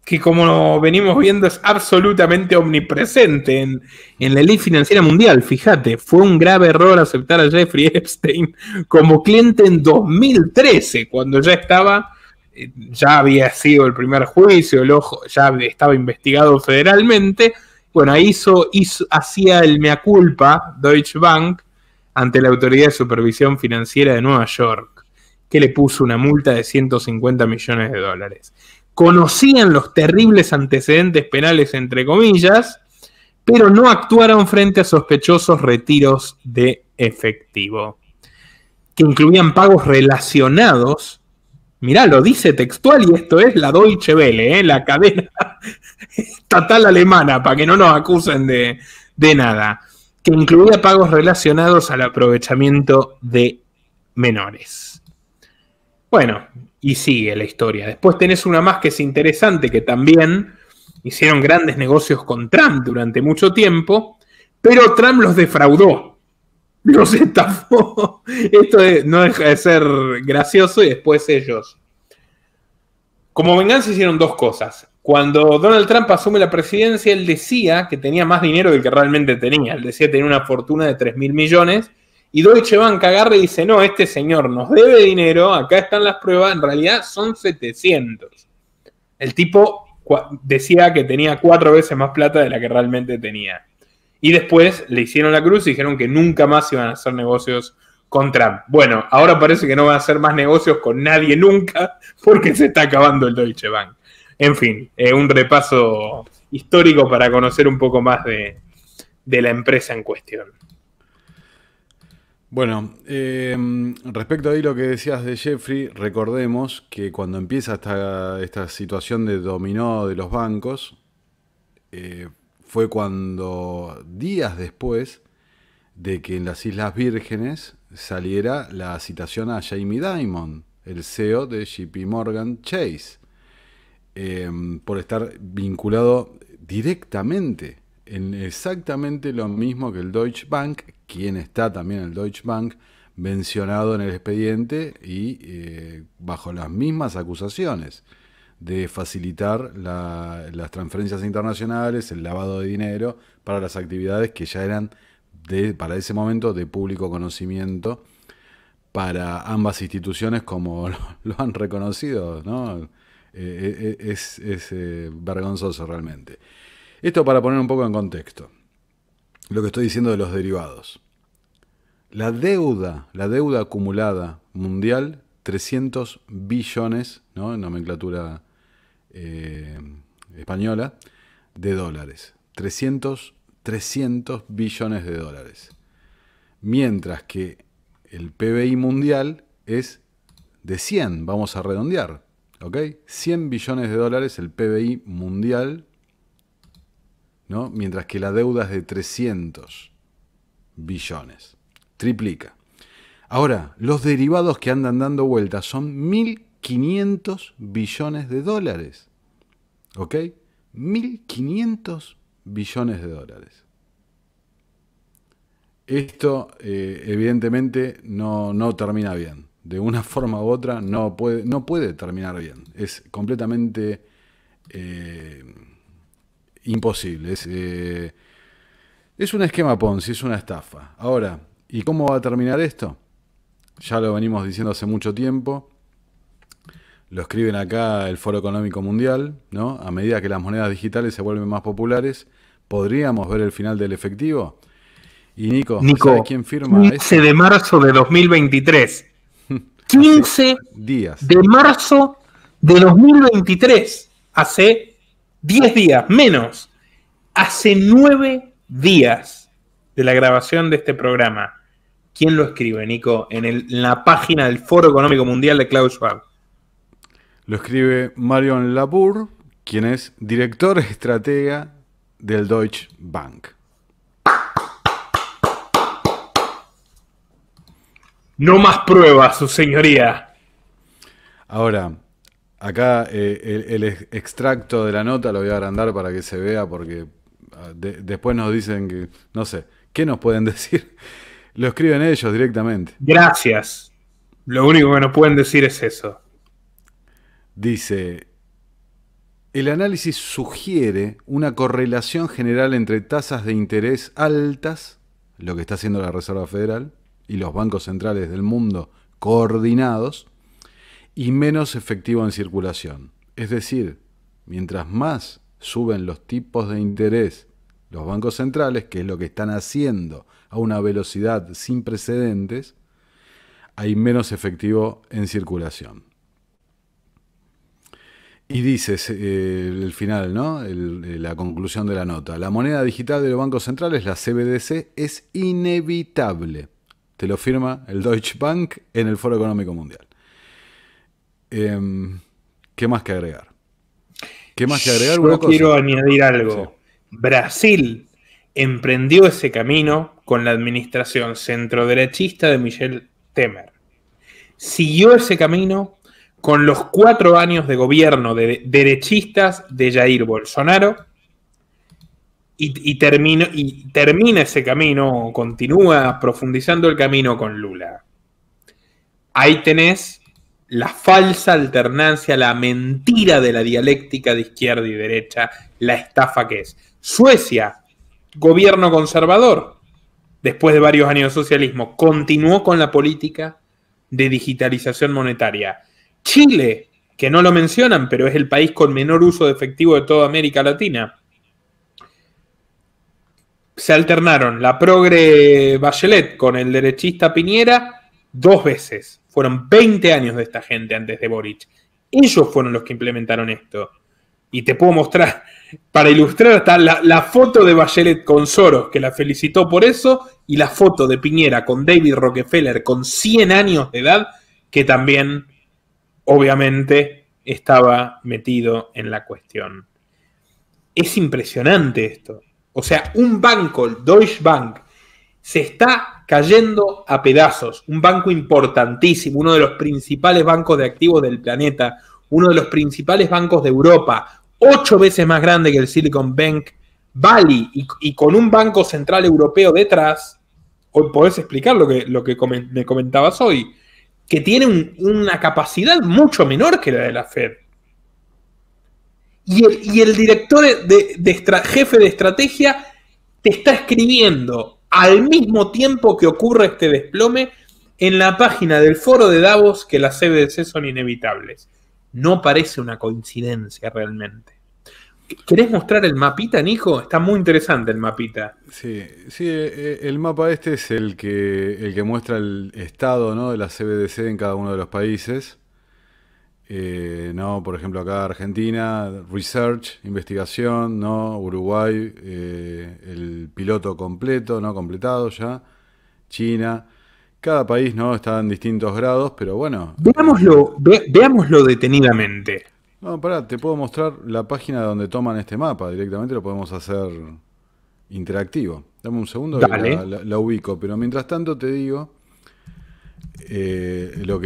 S1: que como venimos viendo es absolutamente omnipresente en la elite financiera mundial. Fíjate, fue un grave error aceptar a Jeffrey Epstein como cliente en 2013, cuando ya había sido el primer juicio, ya estaba investigado federalmente. Bueno, ahí hacía el mea culpa Deutsche Bank ante la Autoridad de Supervisión Financiera de Nueva York, que le puso una multa de $150 millones. Conocían los terribles antecedentes penales, entre comillas, pero no actuaron frente a sospechosos retiros de efectivo, que incluían pagos relacionados. Mirá, lo dice textual y esto es la Deutsche Welle, la cadena estatal alemana, para que no nos acusen de nada, que incluía pagos relacionados al aprovechamiento de menores. Bueno, y sigue la historia. Después tenés una más que es interesante, que también hicieron grandes negocios con Trump durante mucho tiempo, pero Trump los defraudó, los estafó. Esto no deja de ser gracioso, y después ellos, como venganza, hicieron dos cosas. Cuando Donald Trump asume la presidencia, él decía que tenía más dinero del que realmente tenía. Él decía que tenía una fortuna de 3.000 millones. Y Deutsche Bank agarra y dice, no, este señor nos debe dinero, acá están las pruebas, en realidad son 700. El tipo decía que tenía 4 veces más plata de la que realmente tenía. Y después le hicieron la cruz y dijeron que nunca más iban a hacer negocios con Trump. Bueno, ahora parece que no va a hacer más negocios con nadie nunca porque se está acabando el Deutsche Bank. En fin, un repaso histórico para conocer un poco más de la empresa en cuestión.
S2: Bueno, respecto a ahí lo que decías de Jeffrey, recordemos que cuando empieza esta situación de dominó de los bancos, fue cuando días después de que en las Islas Vírgenes saliera la citación a Jamie Dimon, el CEO de JP Morgan Chase, por estar vinculado directamente en exactamente lo mismo que el Deutsche Bank, quien está también el Deutsche Bank mencionado en el expediente y bajo las mismas acusaciones de facilitar las transferencias internacionales, el lavado de dinero para las actividades que ya eran para ese momento de público conocimiento para ambas instituciones, como lo han reconocido, ¿no? Es vergonzoso realmente. Esto para poner un poco en contexto lo que estoy diciendo de los derivados. La deuda acumulada mundial, 300 billones, ¿no?, en nomenclatura española, de dólares. 300 billones de dólares. Mientras que el PBI mundial es de 100, vamos a redondear, ¿ok? 100 billones de dólares el PBI mundial, ¿no? Mientras que la deuda es de 300 billones. Triplica. Ahora, los derivados que andan dando vueltas son 1.500 billones de dólares. ¿Ok? 1.500 billones de dólares. Esto, evidentemente, no termina bien. De una forma u otra, no puede terminar bien. Es completamente imposible. Es un esquema Ponzi, es una estafa. Ahora, ¿y cómo va a terminar esto? Ya lo venimos diciendo hace mucho tiempo. Lo escriben acá el Foro Económico Mundial, ¿no? A medida que las monedas digitales se vuelven más populares, ¿podríamos ver el final del efectivo? Y Nico, ¿sabes quién firma
S1: 15
S2: esto?
S1: de marzo de 2023. 15
S2: días.
S1: de marzo de 2023. Hace 10 días, menos. Hace 9 días de la grabación de este programa. ¿Quién lo escribe, Nico? En la página del Foro Económico Mundial de Klaus Schwab.
S2: Lo escribe Marion Labour, quien es director estratega del Deutsche Bank.
S1: No más pruebas, su señoría.
S2: Ahora, acá el extracto de la nota lo voy a agrandar para que se vea, porque después nos dicen que, no sé, ¿qué nos pueden decir? Lo escriben ellos directamente.
S1: Gracias. Lo único que nos pueden decir es eso.
S2: Dice, el análisis sugiere una correlación general entre tasas de interés altas, lo que está haciendo la Reserva Federal, y los bancos centrales del mundo coordinados, y menos efectivo en circulación. Es decir, mientras más suben los tipos de interés los bancos centrales, que es lo que están haciendo a una velocidad sin precedentes, hay menos efectivo en circulación. Y dice el final, ¿no? La conclusión de la nota. La moneda digital de los bancos centrales, la CBDC, es inevitable. Te lo firma el Deutsche Bank en el Foro Económico Mundial. ¿Qué más que agregar?
S1: Yo quiero añadir algo. Sí. Brasil emprendió ese camino con la administración centroderechista de Michel Temer. Siguió ese camino con los 4 años de gobierno de derechistas de Jair Bolsonaro y termina ese camino, continúa profundizando el camino con Lula. Ahí tenés la falsa alternancia, la mentira de la dialéctica de izquierda y derecha, la estafa que es. Suecia, gobierno conservador, después de varios años de socialismo, continuó con la política de digitalización monetaria. Chile, que no lo mencionan, pero es el país con menor uso de efectivo de toda América Latina. Se alternaron la progre Bachelet con el derechista Piñera 2 veces. Fueron 20 años de esta gente antes de Boric. Ellos fueron los que implementaron esto. Y te puedo mostrar, para ilustrar, hasta la foto de Bachelet con Soros, que la felicitó por eso, y la foto de Piñera con David Rockefeller con 100 años de edad, que también, obviamente, estaba metido en la cuestión. Es impresionante esto. O sea, un banco, el Deutsche Bank, se está cayendo a pedazos. Un banco importantísimo, uno de los principales bancos de activos del planeta, uno de los principales bancos de Europa, 8 veces más grande que el Silicon Bank Valley, y con un banco central europeo detrás. Hoy podés explicar lo que me comentabas hoy, que tiene una capacidad mucho menor que la de la Fed. Y el director jefe de estrategia te está escribiendo al mismo tiempo que ocurre este desplome en la página del foro de Davos que las CBDC son inevitables. No parece una coincidencia realmente. ¿Querés mostrar el mapita, Nico? Está muy interesante el mapita.
S2: Sí, el mapa este es el que muestra el estado, ¿no?, de la CBDC en cada uno de los países. ¿No? Por ejemplo, acá Argentina, Research, investigación, ¿no? Uruguay, el piloto completo, ¿no?, completado ya. China. Cada país, ¿no?, está en distintos grados, pero bueno.
S1: Veámoslo detenidamente.
S2: No, pará, te puedo mostrar la página donde toman este mapa. Directamente lo podemos hacer interactivo. Dame un segundo que la ubico. Pero mientras tanto te digo lo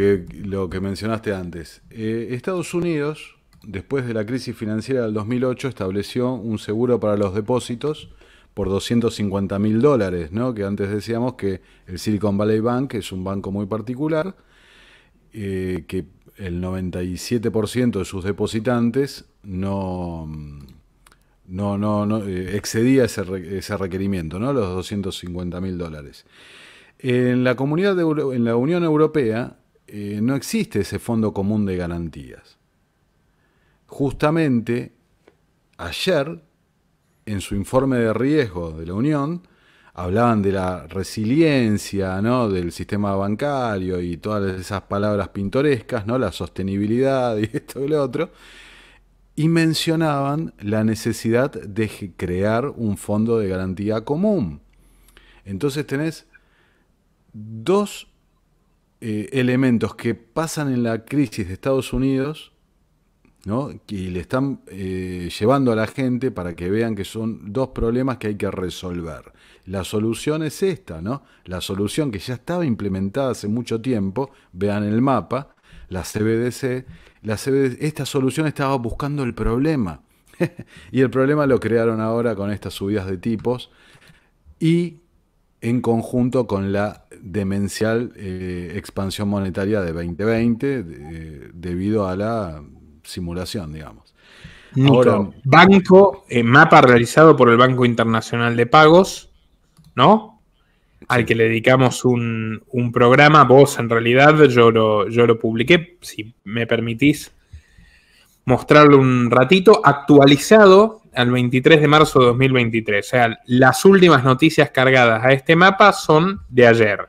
S2: que mencionaste antes. Estados Unidos, después de la crisis financiera del 2008, estableció un seguro para los depósitos por $250.000, ¿no? Que antes decíamos que el Silicon Valley Bank es un banco muy particular, que el 97% de sus depositantes no excedía ese requerimiento, ¿no?, los $250.000. En la comunidad en la Unión Europea no existe ese fondo común de garantías. Justamente ayer, en su informe de riesgo de la Unión, hablaban de la resiliencia, ¿no?, del sistema bancario y todas esas palabras pintorescas, ¿no?, la sostenibilidad y esto y lo otro, y mencionaban la necesidad de crear un fondo de garantía común. Entonces tenés dos elementos que pasan en la crisis de Estados Unidos, ¿no?, y le están llevando a la gente para que vean que son dos problemas que hay que resolver. La solución es esta, ¿no? La solución que ya estaba implementada hace mucho tiempo, vean el mapa, la CBDC, esta solución estaba buscando el problema. Y el problema lo crearon ahora con estas subidas de tipos y en conjunto con la demencial expansión monetaria de 2020 debido a la simulación, digamos.
S1: Nico, ahora, mapa realizado por el Banco Internacional de Pagos, ¿no? Sí. Al que le dedicamos un programa. Vos, en realidad, yo lo publiqué, si me permitís mostrarlo un ratito, actualizado al 23 de marzo de 2023. O sea, las últimas noticias cargadas a este mapa son de ayer.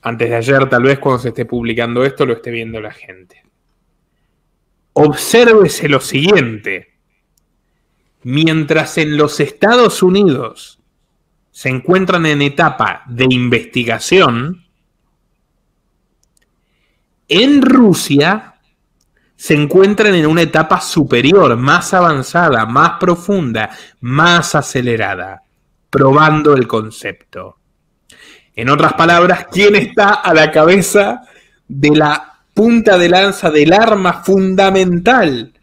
S1: Antes de ayer, tal vez cuando se esté publicando esto, lo esté viendo la gente. Obsérvese lo siguiente. Mientras en los Estados Unidos se encuentran en etapa de investigación, en Rusia se encuentran en una etapa superior, más avanzada, más profunda, más acelerada, probando el concepto. En otras palabras, ¿quién está a la cabeza de la punta de lanza del arma fundamental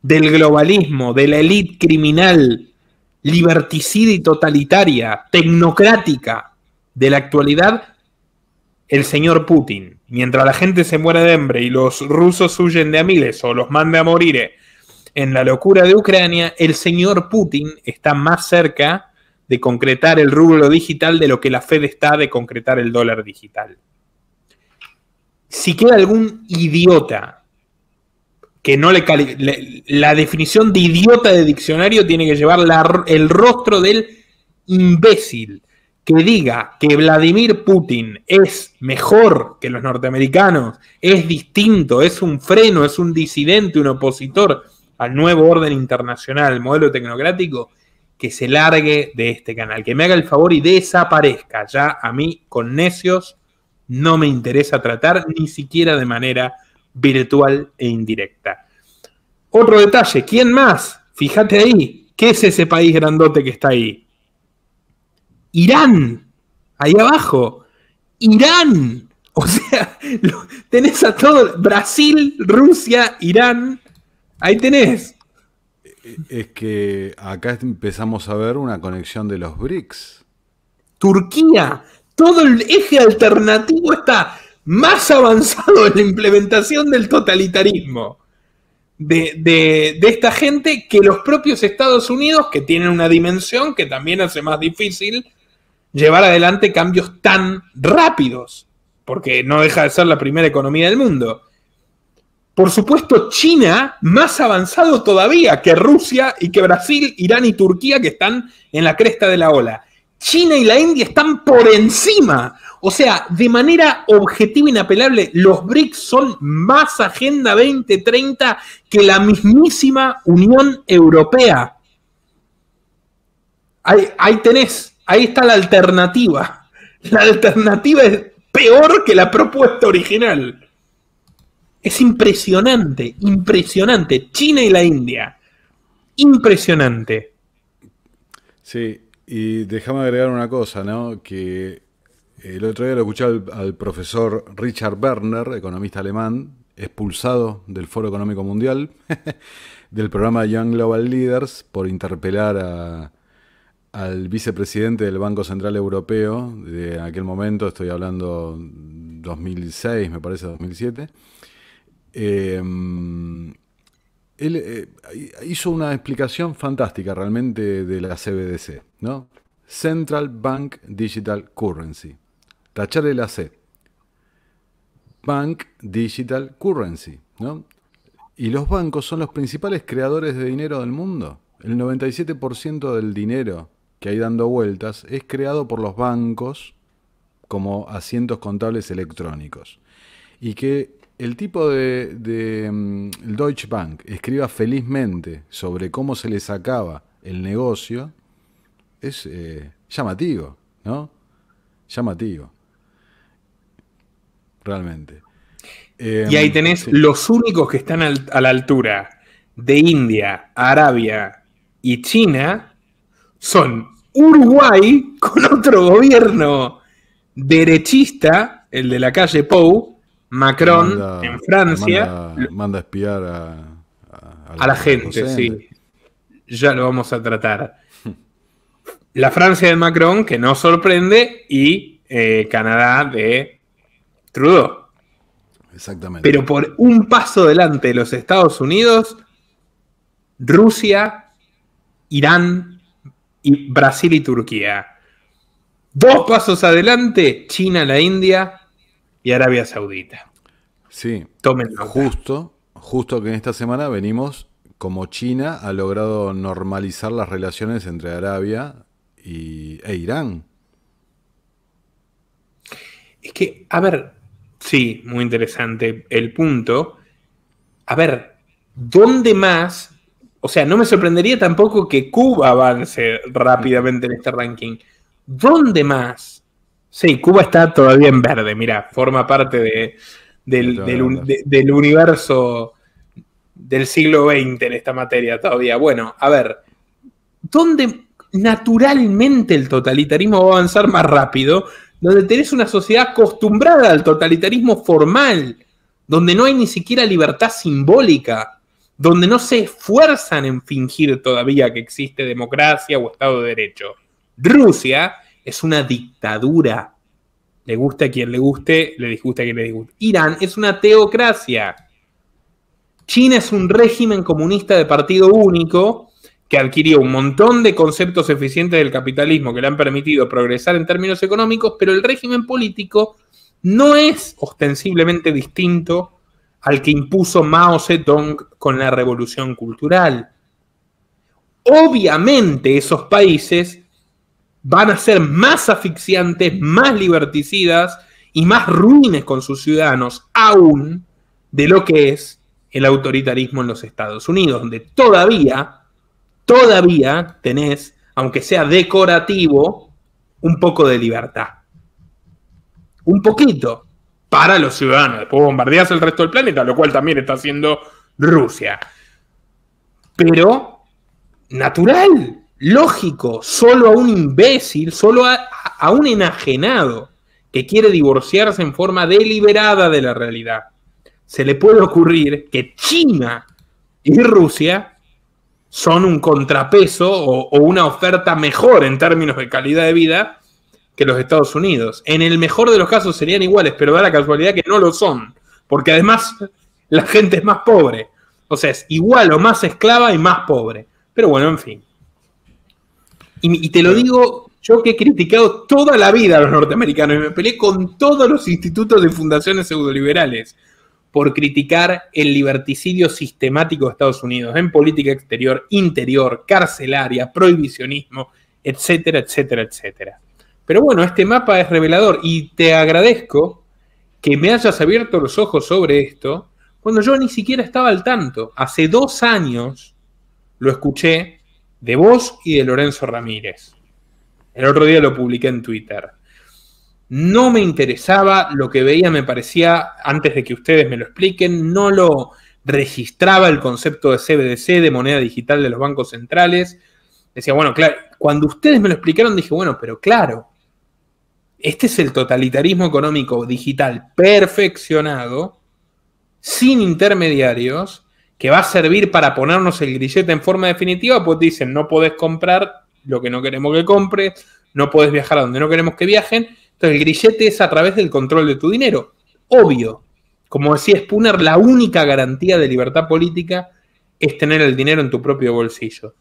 S1: del globalismo, de la élite criminal, liberticida y totalitaria, tecnocrática de la actualidad? El señor Putin. Mientras la gente se muere de hambre y los rusos huyen de a miles o los manda a morir en la locura de Ucrania, el señor Putin está más cerca de concretar el rublo digital de lo que la Fed está de concretar el dólar digital. Si queda algún idiota que no la definición de idiota de diccionario tiene que llevar el rostro del imbécil que diga que Vladimir Putin es mejor que los norteamericanos, es distinto, es un freno, es un disidente, un opositor al nuevo orden internacional, el modelo tecnocrático, que se largue de este canal, que me haga el favor y desaparezca. Ya a mí con necios no me interesa tratar, ni siquiera de manera virtual e indirecta. Otro detalle, ¿quién más? Fíjate ahí, ¿qué es ese país grandote que está ahí? Irán, ahí abajo, Irán, o sea, tenés a todo, Brasil, Rusia, Irán, ahí tenés.
S2: Es que acá empezamos a ver una conexión de los BRICS.
S1: Turquía, todo el eje alternativo está más avanzado en la implementación del totalitarismo de esta gente que los propios Estados Unidos, que tienen una dimensión que también hace más difícil llevar adelante cambios tan rápidos, porque no deja de ser la primera economía del mundo. Por supuesto, China, más avanzado todavía que Rusia y que Brasil, Irán y Turquía, que están en la cresta de la ola. China y la India están por encima. O sea, de manera objetiva e inapelable, los BRICS son más Agenda 2030 que la mismísima Unión Europea. Ahí tenés, ahí está la alternativa. La alternativa es peor que la propuesta original. Es impresionante, impresionante. China y la India. Impresionante.
S2: Sí, y déjame agregar una cosa, ¿no? Que el otro día lo escuché al profesor Richard Werner, economista alemán, expulsado del Foro Económico Mundial, del programa Young Global Leaders, por interpelar al vicepresidente del Banco Central Europeo de aquel momento, estoy hablando 2006, me parece, 2007. Él hizo una explicación fantástica realmente de la CBDC, ¿no? Central Bank Digital Currency. Tacharle la C. Bank Digital Currency, ¿no? Y los bancos son los principales creadores de dinero del mundo. El 97% del dinero que hay dando vueltas es creado por los bancos como asientos contables electrónicos. Y que el tipo el Deutsche Bank escriba felizmente sobre cómo se le sacaba el negocio es llamativo, ¿no? Llamativo. Realmente.
S1: Y ahí tenés
S2: sí.
S1: Los únicos que están a la altura de India, Arabia y China son Uruguay con otro gobierno derechista, el de la calle Pou, Macron en Francia.
S2: Manda a espiar
S1: a la gente, sí. Ya lo vamos a tratar. La Francia de Macron, que no sorprende, y Canadá de Trudeau.
S2: Exactamente.
S1: Pero por un paso delante de los Estados Unidos, Rusia, Irán, y Brasil y Turquía. 2 pasos adelante, China, la India y Arabia Saudita.
S2: Sí,
S1: tomen nota.
S2: Justo que en esta semana venimos como China ha logrado normalizar las relaciones entre Arabia e Irán.
S1: Es que, a ver, sí, muy interesante el punto. A ver, ¿dónde más? O sea, no me sorprendería tampoco que Cuba avance rápidamente en este ranking. ¿Dónde más? Sí, Cuba está todavía en verde, mira, forma parte del universo del siglo XX en esta materia todavía. Bueno, a ver, ¿dónde naturalmente el totalitarismo va a avanzar más rápido? Donde tenés una sociedad acostumbrada al totalitarismo formal, donde no hay ni siquiera libertad simbólica, donde no se esfuerzan en fingir todavía que existe democracia o Estado de Derecho. Rusia es una dictadura. Le gusta a quien le guste, le disgusta a quien le disguste. Irán es una teocracia. China es un régimen comunista de partido único que adquirió un montón de conceptos eficientes del capitalismo que le han permitido progresar en términos económicos, pero el régimen político no es ostensiblemente distinto al que impuso Mao Zedong con la revolución cultural. Obviamente esos países van a ser más asfixiantes, más liberticidas y más ruines con sus ciudadanos aún de lo que es el autoritarismo en los Estados Unidos, donde todavía tenés, aunque sea decorativo, un poco de libertad. Un poquito para los ciudadanos. Después bombardeás el resto del planeta, lo cual también está haciendo Rusia. Pero natural, lógico, solo a un imbécil, solo a un enajenado que quiere divorciarse en forma deliberada de la realidad, se le puede ocurrir que China y Rusia son un contrapeso o una oferta mejor en términos de calidad de vida que los Estados Unidos. En el mejor de los casos serían iguales, pero da la casualidad que no lo son, porque además la gente es más pobre. O sea, es igual o más esclava y más pobre. Pero bueno, en fin. Y te lo digo, yo que he criticado toda la vida a los norteamericanos y me peleé con todos los institutos de fundaciones pseudoliberales por criticar el liberticidio sistemático de Estados Unidos en política exterior, interior, carcelaria, prohibicionismo, etcétera, etcétera, etcétera. Pero bueno, este mapa es revelador y te agradezco que me hayas abierto los ojos sobre esto cuando yo ni siquiera estaba al tanto. Hace 2 años lo escuché de vos y de Lorenzo Ramírez. El otro día lo publiqué en Twitter. No me interesaba, lo que veía me parecía, antes de que ustedes me lo expliquen, no lo registraba el concepto de CBDC, de moneda digital de los bancos centrales. Decía, bueno, claro, cuando ustedes me lo explicaron dije, bueno, pero claro, este es el totalitarismo económico digital perfeccionado, sin intermediarios, que va a servir para ponernos el grillete en forma definitiva, pues dicen, no podés comprar lo que no queremos que compres, no podés viajar a donde no queremos que viajen, entonces el grillete es a través del control de tu dinero. Obvio, como decía Spooner, la única garantía de libertad política es tener el dinero en tu propio bolsillo.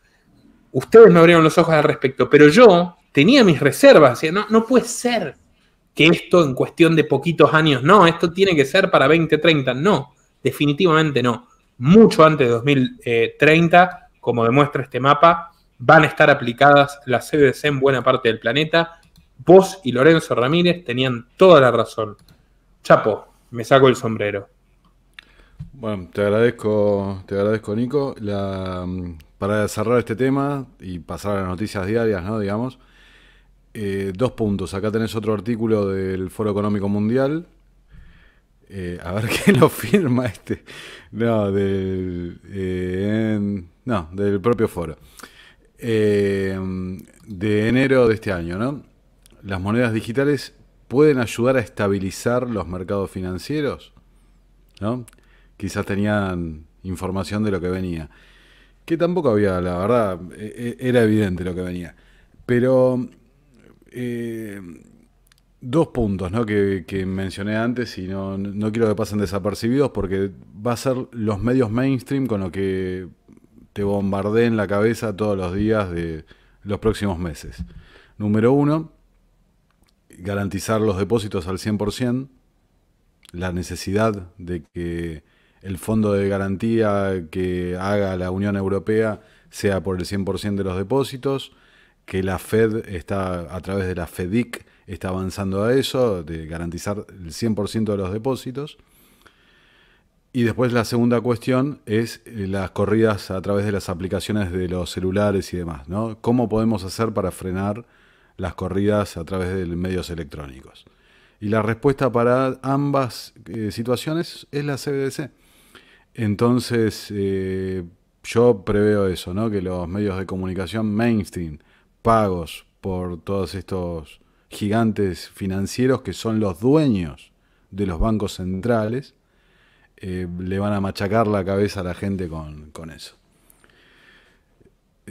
S1: Ustedes me abrieron los ojos al respecto, pero yo tenía mis reservas, no puede ser que esto en cuestión de poquitos años, no, esto tiene que ser para 2030, no, definitivamente no. Mucho antes de 2030, como demuestra este mapa, van a estar aplicadas las CBDC en buena parte del planeta. Vos y Lorenzo Ramírez tenían toda la razón. Chapo, me saco el sombrero.
S2: Bueno, te agradezco, Nico. Para cerrar este tema y pasar a las noticias diarias, ¿no? Digamos, 2 puntos. Acá tenés otro artículo del Foro Económico Mundial. A ver quién lo firma este. No, del propio foro. De enero de este año, ¿no? Las monedas digitales pueden ayudar a estabilizar los mercados financieros, ¿no? Quizás tenían información de lo que venía. Que tampoco había, la verdad, era evidente lo que venía. Pero 2 puntos, ¿no? que mencioné antes y no quiero que pasen desapercibidos porque va a ser los medios mainstream con lo que te bombardeen la cabeza todos los días de los próximos meses. Número 1, garantizar los depósitos al 100%, la necesidad de que el fondo de garantía que haga la Unión Europea sea por el 100% de los depósitos, que la Fed está, a través de la FEDIC, está avanzando a eso, de garantizar el 100% de los depósitos. Y después la segunda cuestión es las corridas a través de las aplicaciones de los celulares y demás, ¿no? ¿Cómo podemos hacer para frenar las corridas a través de medios electrónicos? Y la respuesta para ambas situaciones es la CBDC. Entonces, yo preveo eso, ¿no? Que los medios de comunicación mainstream, pagos por todos estos gigantes financieros que son los dueños de los bancos centrales, le van a machacar la cabeza a la gente con eso.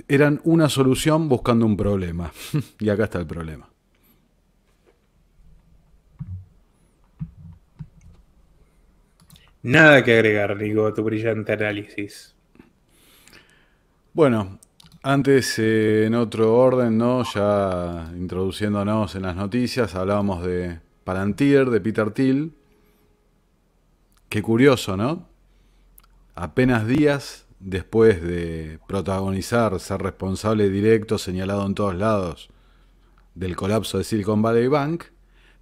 S2: Eran una solución buscando un problema. Y acá está el problema.
S1: Nada que agregar, digo, a tu brillante análisis.
S2: Bueno, antes en otro orden, ¿no? Ya introduciéndonos en las noticias, hablábamos de Palantir, de Peter Thiel. Qué curioso, ¿no? Apenas días después de protagonizar, ser responsable directo, señalado en todos lados, del colapso de Silicon Valley Bank,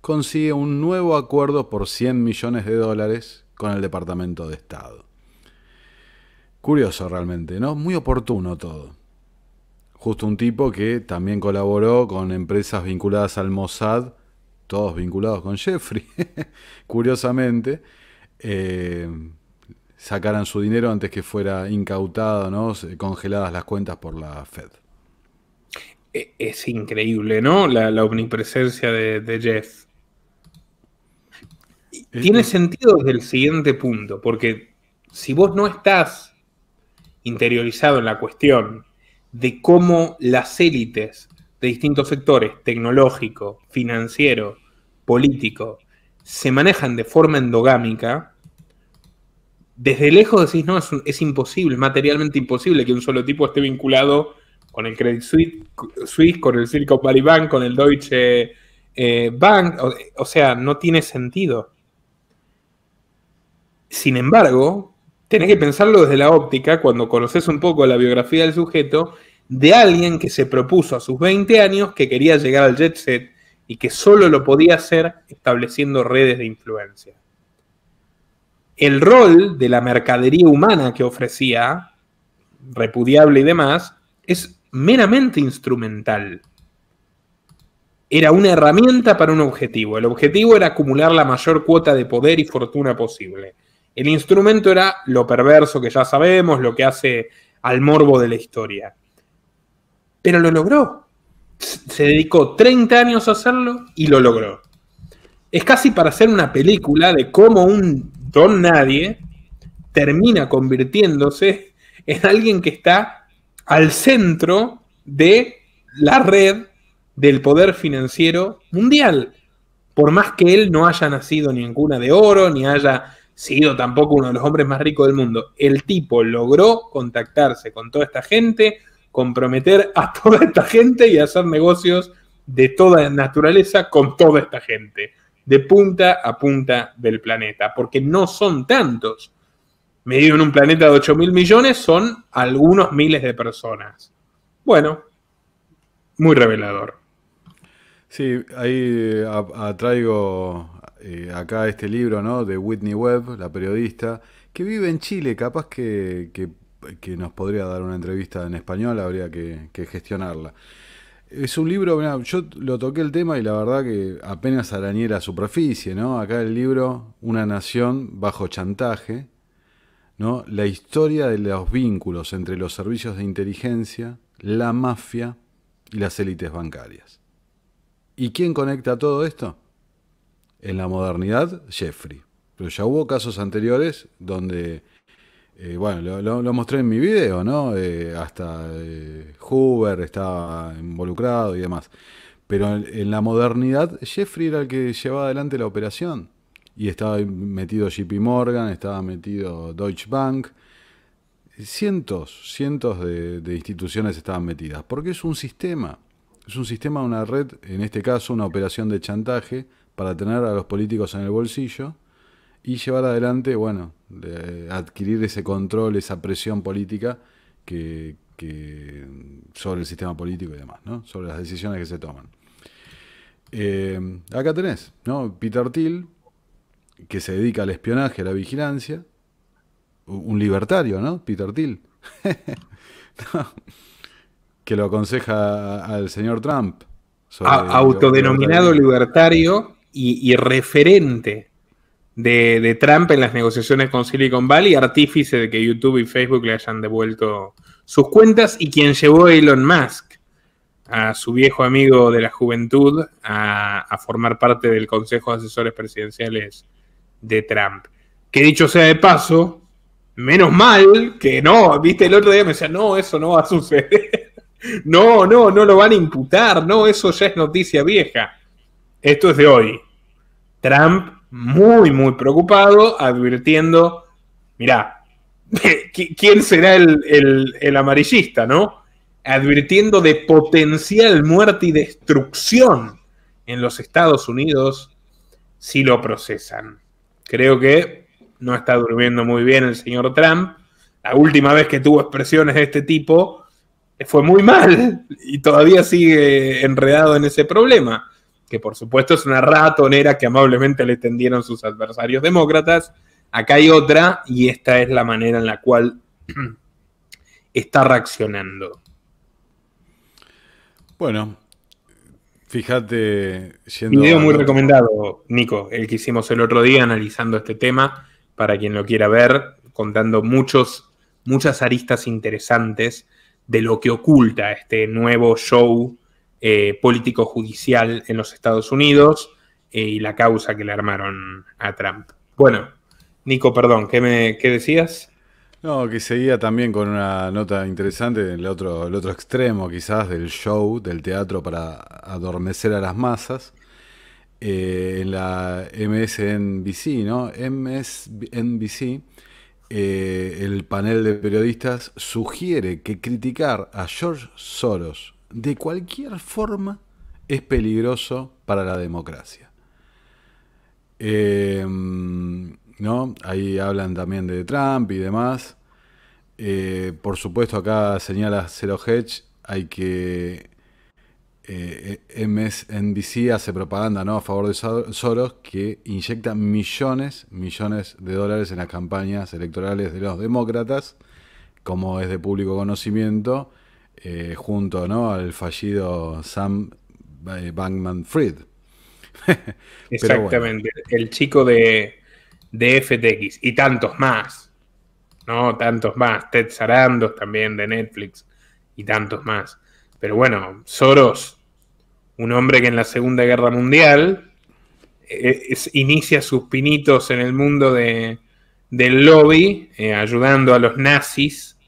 S2: consigue un nuevo acuerdo por $100 millones con el Departamento de Estado. Curioso realmente, ¿no? Muy oportuno todo. Justo un tipo que también colaboró con empresas vinculadas al Mossad, todos vinculados con Jeffrey, curiosamente, sacaran su dinero antes que fuera incautado, ¿no? Congeladas las cuentas por la Fed.
S1: Es increíble, ¿no? La omnipresencia de Jeff. Tiene sentido desde el siguiente punto, porque si vos no estás interiorizado en la cuestión de cómo las élites de distintos sectores, tecnológico, financiero, político, se manejan de forma endogámica, desde lejos decís, no, es imposible, es materialmente imposible que un solo tipo esté vinculado con el Credit Suisse, con el Silicon Valley Bank, con el Deutsche Bank, o sea, no tiene sentido. Sin embargo, tenés que pensarlo desde la óptica, cuando conoces un poco la biografía del sujeto, de alguien que se propuso a sus 20 años que quería llegar al jet set y que solo lo podía hacer estableciendo redes de influencia. El rol de la mercadería humana que ofrecía, repudiable y demás, es meramente instrumental. Era una herramienta para un objetivo. El objetivo era acumular la mayor cuota de poder y fortuna posible. El instrumento era lo perverso que ya sabemos, lo que hace al morbo de la historia. Pero lo logró. Se dedicó 30 años a hacerlo y lo logró. Es casi para hacer una película de cómo un don nadie termina convirtiéndose en alguien que está al centro de la red del poder financiero mundial. Por más que él no haya nacido ni en cuna de oro, ni haya sido tampoco uno de los hombres más ricos del mundo, el tipo logró contactarse con toda esta gente, comprometer a toda esta gente y hacer negocios de toda naturaleza con toda esta gente, de punta a punta del planeta, porque no son tantos. Medido en un planeta de 8.000 millones, son algunos miles de personas. Bueno, muy revelador.
S2: Sí, ahí traigo acá este libro, ¿no? De Whitney Webb, la periodista, que vive en Chile. Capaz que nos podría dar una entrevista en español, habría que gestionarla. Es un libro, mirá, yo lo toqué el tema y la verdad que apenas arañé la superficie, ¿no? Acá el libro, Una nación bajo chantaje, ¿no? La historia de los vínculos entre los servicios de inteligencia, la mafia y las élites bancarias. ¿Y quién conecta todo esto? En la modernidad, Jeffrey. Pero ya hubo casos anteriores donde, bueno, lo mostré en mi video, ¿no? Hasta Hoover estaba involucrado y demás. Pero en la modernidad, Jeffrey era el que llevaba adelante la operación. Y estaba metido JP Morgan, estaba metido Deutsche Bank. Cientos de instituciones estaban metidas. Porque es un sistema. Es un sistema, una red, en este caso una operación de chantaje para tener a los políticos en el bolsillo y llevar adelante, bueno, adquirir ese control, esa presión política que sobre el sistema político y demás, ¿no? Sobre las decisiones que se toman. Acá tenés, ¿no? Peter Thiel, que se dedica al espionaje, a la vigilancia, un libertario, ¿no? Peter Thiel. No, que lo aconseja al señor Trump.
S1: Autodenominado libertario y referente de Trump en las negociaciones con Silicon Valley, artífice de que YouTube y Facebook le hayan devuelto sus cuentas y quien llevó a Elon Musk, a su viejo amigo de la juventud, a formar parte del Consejo de Asesores Presidenciales de Trump. Que dicho sea de paso, menos mal que no, viste, el otro día me decía, no, eso no va a suceder. No lo van a imputar, no, eso ya es noticia vieja. Esto es de hoy. Trump muy preocupado, advirtiendo, mirá, ¿quién será el amarillista, no? Advirtiendo de potencial muerte y destrucción en los Estados Unidos si lo procesan. Creo que no está durmiendo muy bien el señor Trump. La última vez que tuvo expresiones de este tipo fue muy mal y todavía sigue enredado en ese problema, que por supuesto es una ratonera que amablemente le tendieron sus adversarios demócratas. Acá hay otra y esta es la manera en la cual está reaccionando.
S2: Bueno, fíjate, yendo
S1: Video
S2: al
S1: muy
S2: otro.
S1: recomendado, Nico, el que hicimos el otro día analizando este tema, para quien lo quiera ver, contando muchas aristas interesantes de lo que oculta este nuevo show político-judicial en los Estados Unidos y la causa que le armaron a Trump. Bueno, Nico, perdón, ¿qué decías?
S2: No, que seguía también con una nota interesante, el otro extremo quizás del show, del teatro para adormecer a las masas. En la MSNBC, ¿no? MSNBC, el panel de periodistas sugiere que criticar a George Soros de cualquier forma es peligroso para la democracia. ¿No? Ahí hablan también de Trump y demás. Por supuesto, acá señala Zero Hedge, hay que MSNBC hace propaganda, ¿no?, a favor de Soros, que inyecta millones de dólares en las campañas electorales de los demócratas, como es de público conocimiento, junto, ¿no?, al fallido Sam Bankman-Fried. Pero bueno,
S1: Exactamente, el chico de FTX y tantos más, ¿no? Tantos más, Ted Sarandos también de Netflix y tantos más. Pero bueno, Soros, un hombre que en la Segunda Guerra Mundial inicia sus pinitos en el mundo del lobby, ayudando a los nazis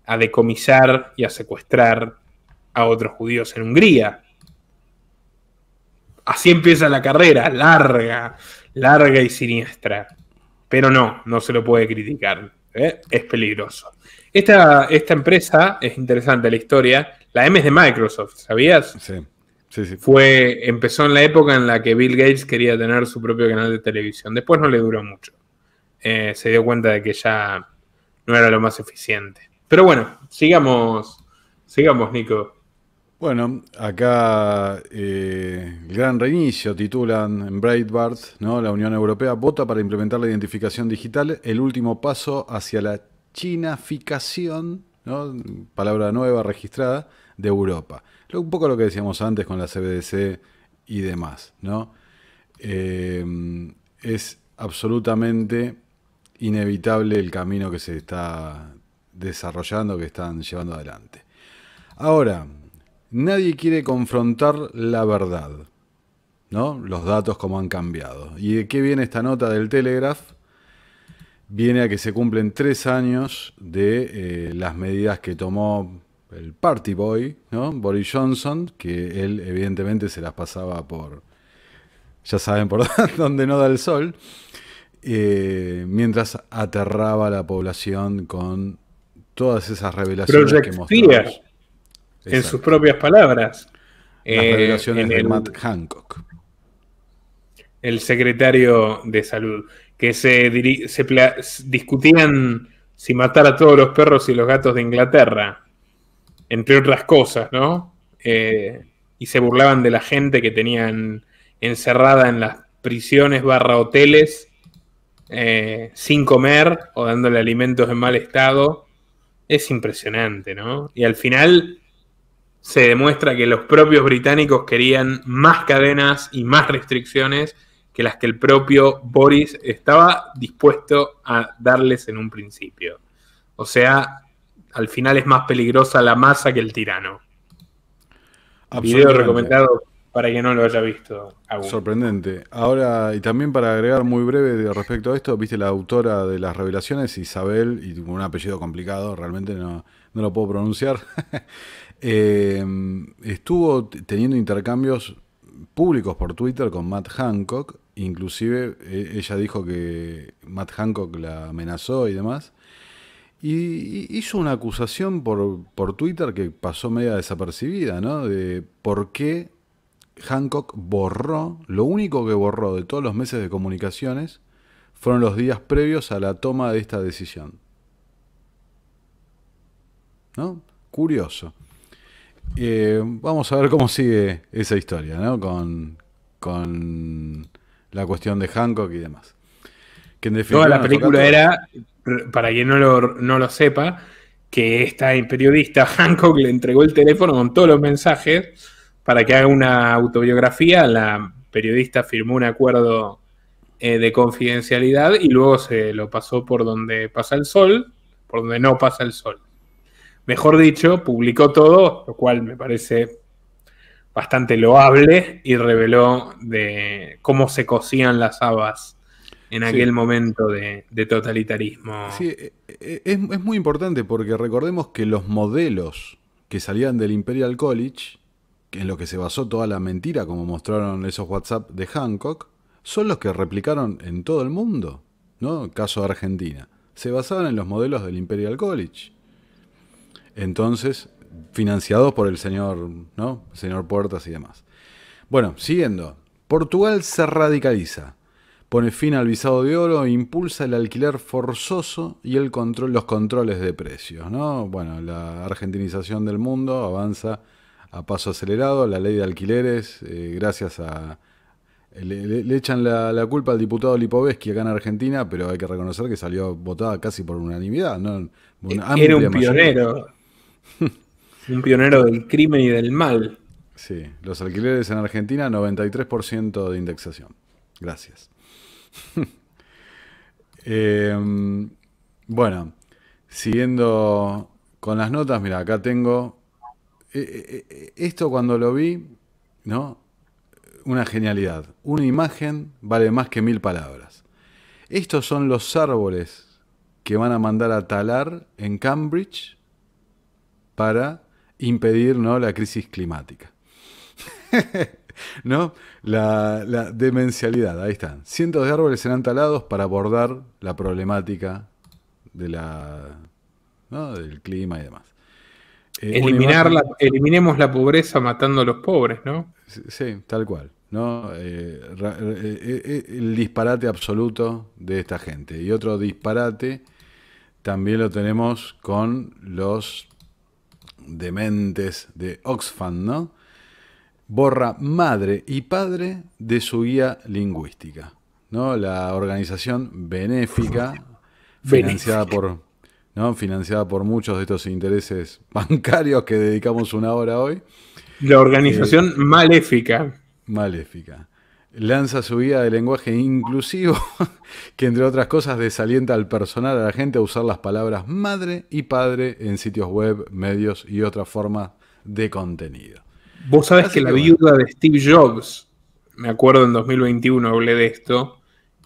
S1: a decomisar y a secuestrar a otros judíos en Hungría. Así empieza la carrera, larga y siniestra. Pero no se lo puede criticar. Es peligroso. Esta empresa, es interesante la historia, la M es de Microsoft, ¿sabías?
S2: sí, sí, sí.
S1: Empezó en la época en la que Bill Gates quería tener su propio canal de televisión. Después no le duró mucho. Se dio cuenta de que ya no era lo más eficiente. Pero bueno, sigamos, Nico.
S2: Bueno, acá el gran reinicio titulan en Breitbart, ¿no? La Unión Europea vota para implementar la identificación digital, el último paso hacia la chinaficación, ¿no?, palabra nueva registrada, de Europa. Un poco lo que decíamos antes con la CBDC y demás, ¿no? Es absolutamente inevitable el camino que se está desarrollando, que están llevando adelante. Ahora, nadie quiere confrontar la verdad, ¿no? Los datos como han cambiado. ¿Y de qué viene esta nota del Telegraph? Viene a que se cumplen 3 años de las medidas que tomó el Party Boy, ¿no?, Boris Johnson, que él evidentemente se las pasaba por, ya saben por dónde no da el sol, mientras aterraba a la población con todas esas revelaciones que
S1: Project Fear,
S2: mostramos.
S1: en sus
S2: Exacto.
S1: propias palabras.
S2: Las revelaciones
S1: En
S2: de Matt Hancock.
S1: el secretario de salud, que discutían si matar a todos los perros y los gatos de Inglaterra, entre otras cosas, ¿no? Y se burlaban de la gente que tenían encerrada en las prisiones barra hoteles, sin comer o dándole alimentos en mal estado. Es impresionante, ¿no? Y al final se demuestra que los propios británicos querían más cadenas y más restricciones que las que el propio Boris estaba dispuesto a darles en un principio. O sea, al final es más peligrosa la masa que el tirano. Video
S2: Absolutamente.
S1: recomendado para quien no lo haya visto aún.
S2: Sorprendente. Ahora, y también para agregar muy breve respecto a esto, viste la autora de las revelaciones, Isabel, y un apellido complicado, realmente no lo puedo pronunciar. Estuvo teniendo intercambios públicos por Twitter con Matt Hancock, inclusive ella dijo que Matt Hancock la amenazó y demás. Y hizo una acusación por Twitter que pasó media desapercibida, ¿no? De por qué Hancock borró, lo único que borró de todos los meses de comunicaciones fueron los días previos a la toma de esta decisión. ¿No? Curioso. Vamos a ver cómo sigue esa historia, ¿no? Con la cuestión de Hancock y demás. Que en
S1: Toda
S2: definitiva
S1: la
S2: nos toca a
S1: película
S2: todos.
S1: era, para quien no lo sepa, que esta periodista Hancock le entregó el teléfono con todos los mensajes para que haga una autobiografía. La periodista firmó un acuerdo de confidencialidad y luego se lo pasó por donde pasa el sol, por donde no pasa el sol. Mejor dicho, publicó todo, lo cual me parece bastante loable y reveló de cómo se cocían las habas en
S2: Sí,
S1: aquel momento de totalitarismo.
S2: sí, es muy importante porque recordemos que los modelos que salían del Imperial College, que en lo que se basó toda la mentira, como mostraron esos WhatsApp de Hancock, son los que replicaron en todo el mundo, ¿no? Caso de Argentina. Se basaban en los modelos del Imperial College. Entonces, financiados por el señor, ¿no? El señor Puertas y demás. Bueno, siguiendo. Portugal se radicaliza. Pone fin al visado de oro e impulsa el alquiler forzoso y los controles de precios, ¿no? Bueno, la argentinización del mundo avanza a paso acelerado. La ley de alquileres, gracias a... Le echan la culpa al diputado Lipovetsky acá en Argentina, pero hay que reconocer que salió votada casi por unanimidad, ¿no? Una
S1: Era
S2: amplia mayoría.
S1: un pionero del crimen y del mal.
S2: Sí, los alquileres en Argentina, 93% de indexación. Gracias. Bueno, siguiendo con las notas, mira, acá tengo... esto cuando lo vi, ¿no? Una genialidad. Una imagen vale más que 1000 palabras. Estos son los árboles que van a mandar a talar en Cambridge para impedir, ¿no?, la crisis climática. ¿No? La demencialidad, ahí están. Cientos de árboles serán talados para abordar la problemática de ¿no?, del clima y demás. Una imagen,
S1: Eliminemos la pobreza matando a los pobres, ¿no?
S2: sí, tal cual, ¿no? El disparate absoluto de esta gente. Y otro disparate también lo tenemos con los dementes de Oxfam, ¿no? Borra madre y padre de su guía lingüística, ¿no? La organización benéfica financiada por, ¿no?, financiada por muchos de estos intereses bancarios que dedicamos una hora hoy.
S1: La organización maléfica.
S2: Maléfica. Lanza su guía de lenguaje inclusivo que, entre otras cosas, desalienta al personal, a la gente, a usar las palabras madre y padre en sitios web, medios y otras formas de contenido.
S1: Vos sabés
S2: Así
S1: que la
S2: que bueno,
S1: viuda de Steve Jobs, me acuerdo en 2021 hablé de esto,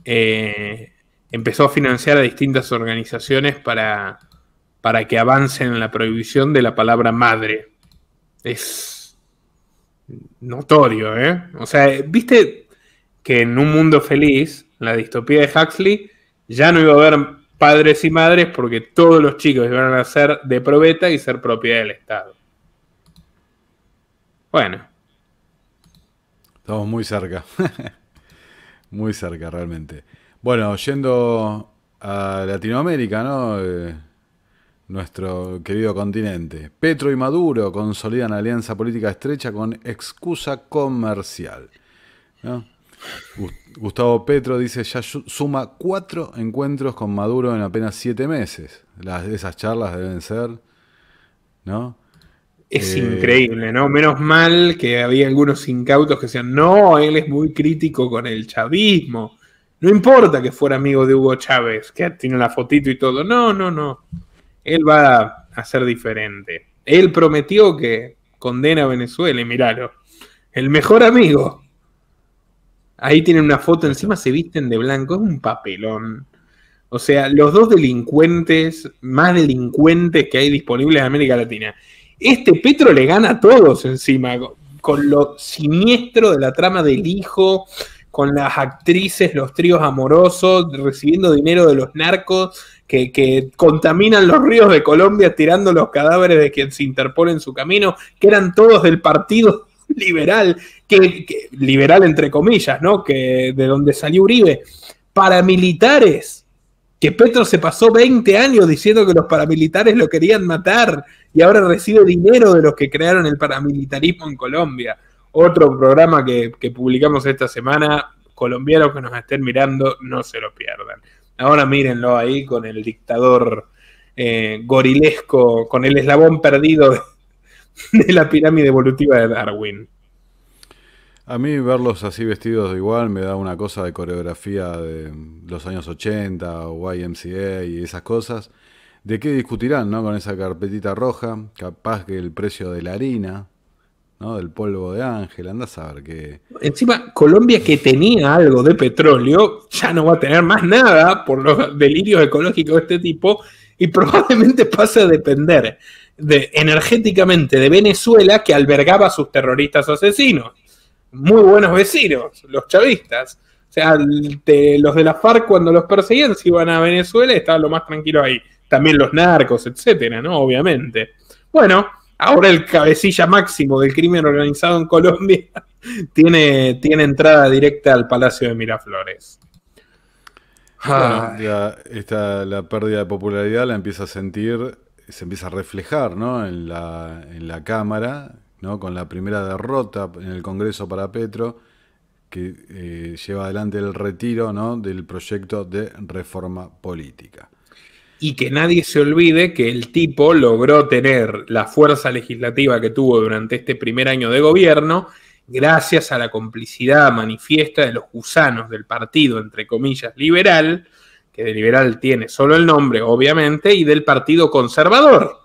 S1: empezó a financiar a distintas organizaciones para que avancen en la prohibición de la palabra madre. Es notorio, ¿eh? O sea, viste que en Un Mundo Feliz, la distopía de Huxley, ya no iba a haber padres y madres porque todos los chicos iban a ser de probeta y ser propiedad del Estado. Bueno,
S2: estamos muy cerca. Muy cerca, realmente. Bueno, yendo a Latinoamérica, ¿no? Nuestro querido continente. Petro y Maduro consolidan alianza política estrecha con excusa comercial, ¿no? Gustavo Petro dice ya suma 4 encuentros con Maduro en apenas 7 meses. Esas charlas deben ser, ¿no?
S1: es increíble, ¿no? Menos mal que había algunos incautos que decían, no, él es muy crítico con el chavismo. No importa que fuera amigo de Hugo Chávez, que tiene la fotito y todo. No, no, no. Él va a ser diferente. Él prometió que condena a Venezuela y miralo. El mejor amigo. Ahí tienen una foto,
S2: Ahí
S1: encima
S2: está.
S1: se visten de blanco, es un papelón. O sea, los dos delincuentes, más delincuentes que hay disponibles en América Latina. Este Petro le gana a todos encima, con lo siniestro de la trama del hijo, con las actrices, los tríos amorosos, recibiendo dinero de los narcos, que contaminan los ríos de Colombia tirando los cadáveres de quien se interpone en su camino, que eran todos del partido liberal, liberal entre comillas, ¿no? Que de donde salió Uribe, paramilitares que Petro se pasó 20 años diciendo que los paramilitares lo querían matar y ahora recibe dinero de los que crearon el paramilitarismo en Colombia. Otro programa que publicamos esta semana, colombianos que nos estén mirando, no se lo pierdan. Ahora mírenlo ahí con el dictador gorilesco, con el eslabón perdido de la pirámide evolutiva de Darwin.
S2: A mí verlos así vestidos de igual me da una cosa de coreografía de los años 80 o YMCA y esas cosas. ¿De qué discutirán, no? Con esa carpetita roja, capaz que el precio de la harina, ¿no? Del polvo de ángel, andás a ver qué.
S1: Encima, Colombia, que tenía algo de petróleo, ya no va a tener más nada por los delirios ecológicos de este tipo y probablemente pase a depender energéticamente de Venezuela, que albergaba a sus terroristas asesinos. Muy buenos vecinos, los chavistas. O sea, los de la FARC, cuando los perseguían, se iban a Venezuela y estaban lo más tranquilos ahí. También los narcos, etcétera, ¿no? Obviamente. Bueno, ahora el cabecilla máximo del crimen organizado en Colombia tiene entrada directa al Palacio de Miraflores.
S2: Bueno, la pérdida de popularidad la empieza a sentir, se empieza a reflejar, ¿no? en la Cámara, ¿no? Con la primera derrota en el Congreso para Petro, que lleva adelante el retiro, ¿no? Del proyecto de reforma política.
S1: Y que nadie se olvide que el tipo logró tener la fuerza legislativa que tuvo durante este primer año de gobierno gracias a la complicidad manifiesta de los gusanos del partido, entre comillas, liberal, que de liberal tiene solo el nombre, obviamente, y del partido conservador.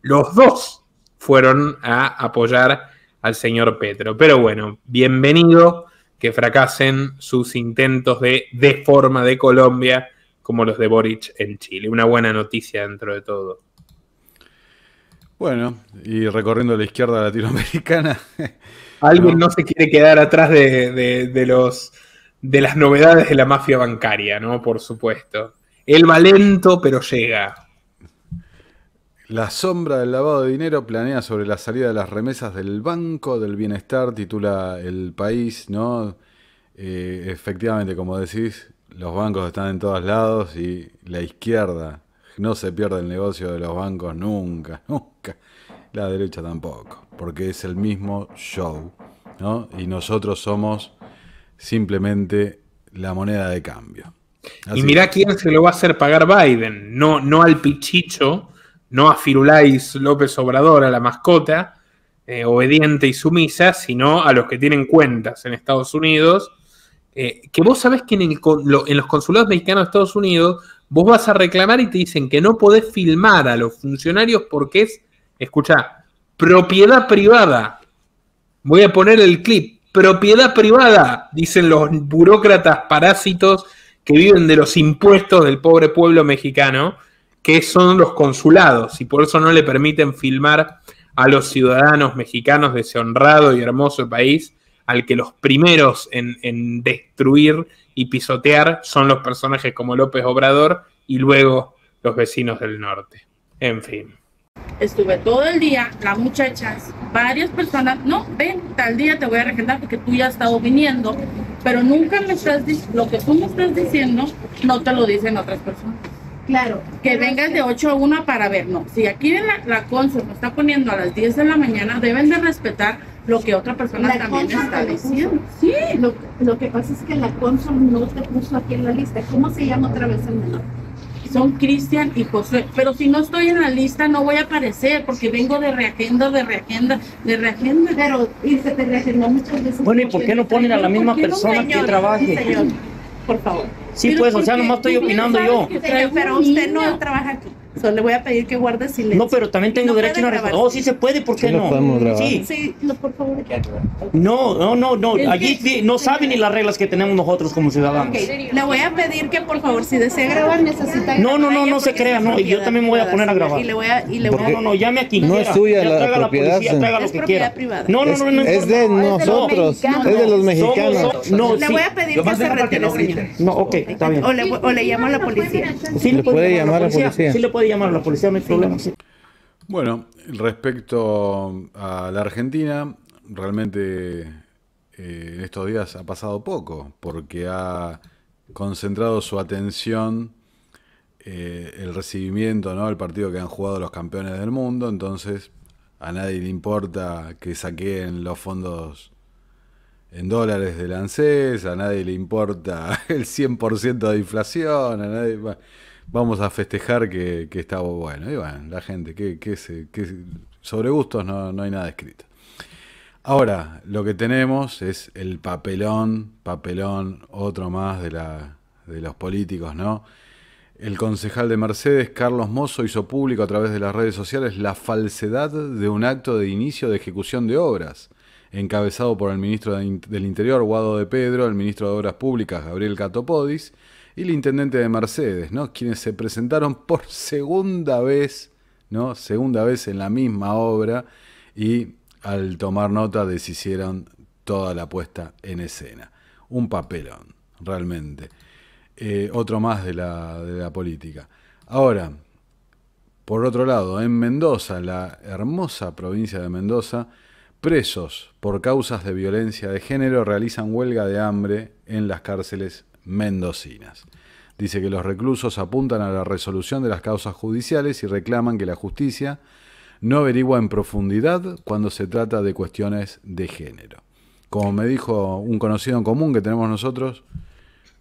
S1: Los dos fueron a apoyar al señor Petro. Pero bueno, bienvenido que fracasen sus intentos de deforma de Colombia como los de Boric en Chile. Una buena noticia dentro de todo.
S2: Bueno, y recorriendo la izquierda latinoamericana.
S1: Alguien no se quiere quedar atrás de las novedades de la mafia bancaria, ¿no? Por supuesto. Él va lento, pero llega.
S2: La sombra del lavado de dinero planea sobre la salida de las remesas del Banco del Bienestar, titula El País, ¿no? Efectivamente, como decís, los bancos están en todos lados y la izquierda no se pierde el negocio de los bancos nunca, nunca. La derecha tampoco, porque es el mismo show, ¿no? Y nosotros somos simplemente la moneda de cambio.
S1: Así y mirá quién se lo va a hacer pagar Biden, no al pichicho, no a Firulais López Obrador, a la mascota, obediente y sumisa, sino a los que tienen cuentas en Estados Unidos, que vos sabés que en los consulados mexicanos de Estados Unidos, vos vas a reclamar y te dicen que no podés filmar a los funcionarios porque es, escuchá, propiedad privada. Voy a poner el clip. Propiedad privada, dicen los burócratas parásitos que viven de los impuestos del pobre pueblo mexicano, que son los consulados, y por eso no le permiten filmar a los ciudadanos mexicanos de ese honrado y hermoso país, al que los primeros en destruir y pisotear son los personajes como López Obrador y luego los vecinos del norte. En fin.
S3: Estuve todo el día, las muchachas, varias personas, no, ven, tal día te voy a regendar porque tú ya has estado viniendo, pero nunca me estás diciendo, lo que tú me estás diciendo, no te lo dicen otras personas. Claro. Que vengas de 8 a 1 para ver, no. Si aquí la cónsul me está poniendo a las 10 de la mañana, deben de respetar lo que otra persona también está diciendo.
S4: Sí, lo que pasa es que la cónsul no te puso aquí en la lista. ¿Cómo se llama otra vez el menor?
S3: Son Cristian y José, pero si no estoy en la lista no voy a aparecer porque vengo de reagenda.
S4: Pero y se te reagendó muchas veces.
S5: Bueno, ¿y por qué no ponen a la misma persona que trabaje?
S4: Señor, por favor.
S5: Sí, pues, o sea, nomás estoy opinando yo.
S4: Señor, pero usted no trabaja aquí. Solo le voy a pedir que guarde silencio.
S5: No, pero también tengo derecho a una respuesta. Oh, sí se puede, ¿por qué no?
S4: Sí, por favor.
S5: No. Allí no saben ni las reglas que tenemos nosotros como ciudadanos.
S4: Okay. Le voy a pedir que por favor, si desea grabar, necesita.
S5: No se crea, no. Y yo también me voy a poner a grabar. No, llame aquí.
S6: No es suya la propiedad.
S5: Traiga lo que quiera. No.
S6: Es de nosotros, es de los mexicanos.
S4: Le voy a pedir que se retire, señor.
S5: No, ok, está bien.
S4: O le llamo a la policía.
S5: Sí,
S6: le puede llamar a la policía.
S5: Sí, le puede llamar a la policía, no hay problema. Sí.
S2: Bueno, respecto a la Argentina, realmente en estos días ha pasado poco, porque ha concentrado su atención el recibimiento, ¿no? El partido que han jugado los campeones del mundo, entonces a nadie le importa que saqueen los fondos en dólares del ANSES, a nadie le importa el 100% de inflación, a nadie, bueno, vamos a festejar que está bueno. Y bueno, la gente, sobre gustos no hay nada escrito. Ahora, lo que tenemos es el papelón, otro más de los políticos, ¿no? El concejal de Mercedes, Carlos Mozo, hizo público a través de las redes sociales la falsedad de un acto de inicio de ejecución de obras, encabezado por el ministro del Interior, Guado de Pedro, el ministro de Obras Públicas, Gabriel Catopodis, y el intendente de Mercedes, ¿no? Quienes se presentaron por segunda vez, ¿no? Segunda vez en la misma obra, y al tomar nota deshicieron toda la puesta en escena. Un papelón, realmente. Otro más de la política. Ahora, por otro lado, en Mendoza, la hermosa provincia de Mendoza, presos por causas de violencia de género realizan huelga de hambre en las cárceles mendocinas. Dice que los reclusos apuntan a la resolución de las causas judiciales y reclaman que la justicia no averigua en profundidad cuando se trata de cuestiones de género. Como me dijo un conocido en común que tenemos nosotros,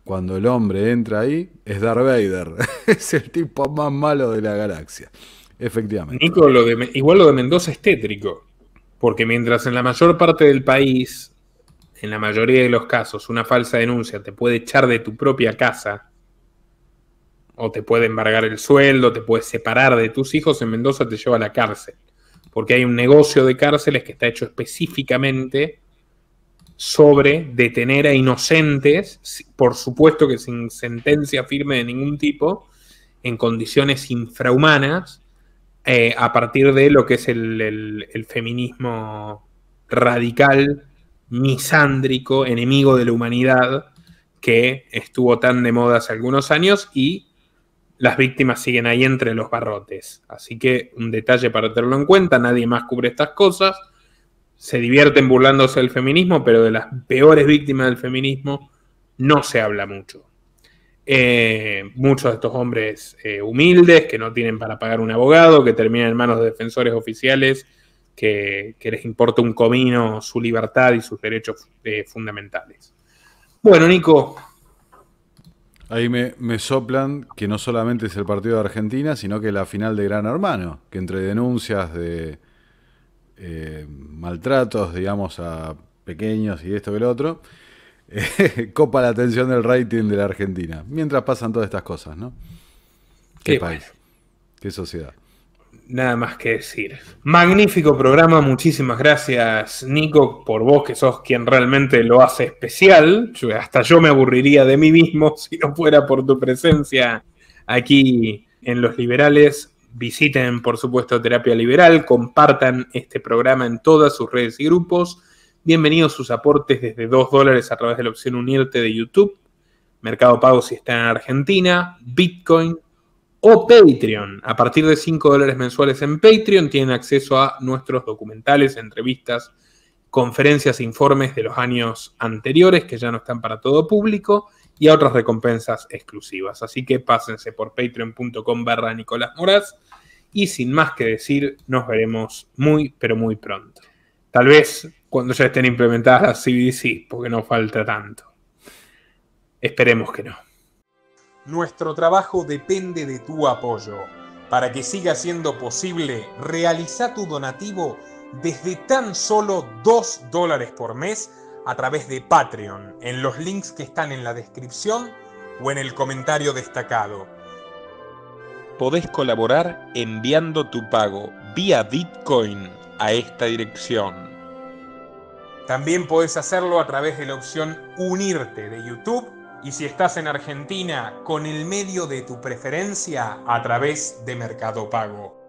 S2: cuando el hombre entra ahí, es Darth Vader. Es el tipo más malo de la galaxia. Efectivamente.
S1: Nico, igual lo de Mendoza es tétrico. Porque mientras en la mayor parte del país, en la mayoría de los casos, una falsa denuncia te puede echar de tu propia casa, o te puede embargar el sueldo, te puede separar de tus hijos, en Mendoza te lleva a la cárcel. Porque hay un negocio de cárceles que está hecho específicamente sobre detener a inocentes, por supuesto que sin sentencia firme de ningún tipo, en condiciones infrahumanas, a partir de lo que es el feminismo radical, misándrico, enemigo de la humanidad, que estuvo tan de moda hace algunos años, y las víctimas siguen ahí entre los barrotes. Así que un detalle para tenerlo en cuenta, nadie más cubre estas cosas. Se divierten burlándose del feminismo, pero de las peores víctimas del feminismo no se habla mucho. Muchos de estos hombres humildes, que no tienen para pagar un abogado, que terminan en manos de defensores oficiales, que les importa un comino su libertad y sus derechos fundamentales. Bueno, Nico.
S2: Ahí me soplan que no solamente es el partido de Argentina, sino que la final de Gran Hermano, que entre denuncias de maltratos, digamos, a pequeños y esto que lo otro, copa la atención del rating de la Argentina. Mientras pasan todas estas cosas, ¿no? Qué país, qué sociedad.
S1: Nada más que decir. Magnífico programa, muchísimas gracias, Nico, por vos que sos quien realmente lo hace especial. Hasta yo me aburriría de mí mismo si no fuera por tu presencia aquí en Los Liberales. Visiten, por supuesto, Terapia Liberal, compartan este programa en todas sus redes y grupos. Bienvenidos sus aportes desde $2 a través de la opción Unirte de YouTube, Mercado Pago si están en Argentina, Bitcoin o Patreon. A partir de $5 mensuales en Patreon tienen acceso a nuestros documentales, entrevistas, conferencias e informes de los años anteriores que ya no están para todo público y a otras recompensas exclusivas. Así que pásense por patreon.com/Nicolás Moraz y sin más que decir, nos veremos muy, pero muy pronto. Tal vez cuando ya estén implementadas las CBDC, porque no falta tanto. Esperemos que no. Nuestro trabajo depende de tu apoyo. Para que siga siendo posible, realiza tu donativo desde tan solo $2 por mes a través de Patreon, en los links que están en la descripción o en el comentario destacado. Podés colaborar enviando tu pago vía Bitcoin a esta dirección. También podés hacerlo a través de la opción Unirte de YouTube y si estás en Argentina, con el medio de tu preferencia a través de Mercado Pago.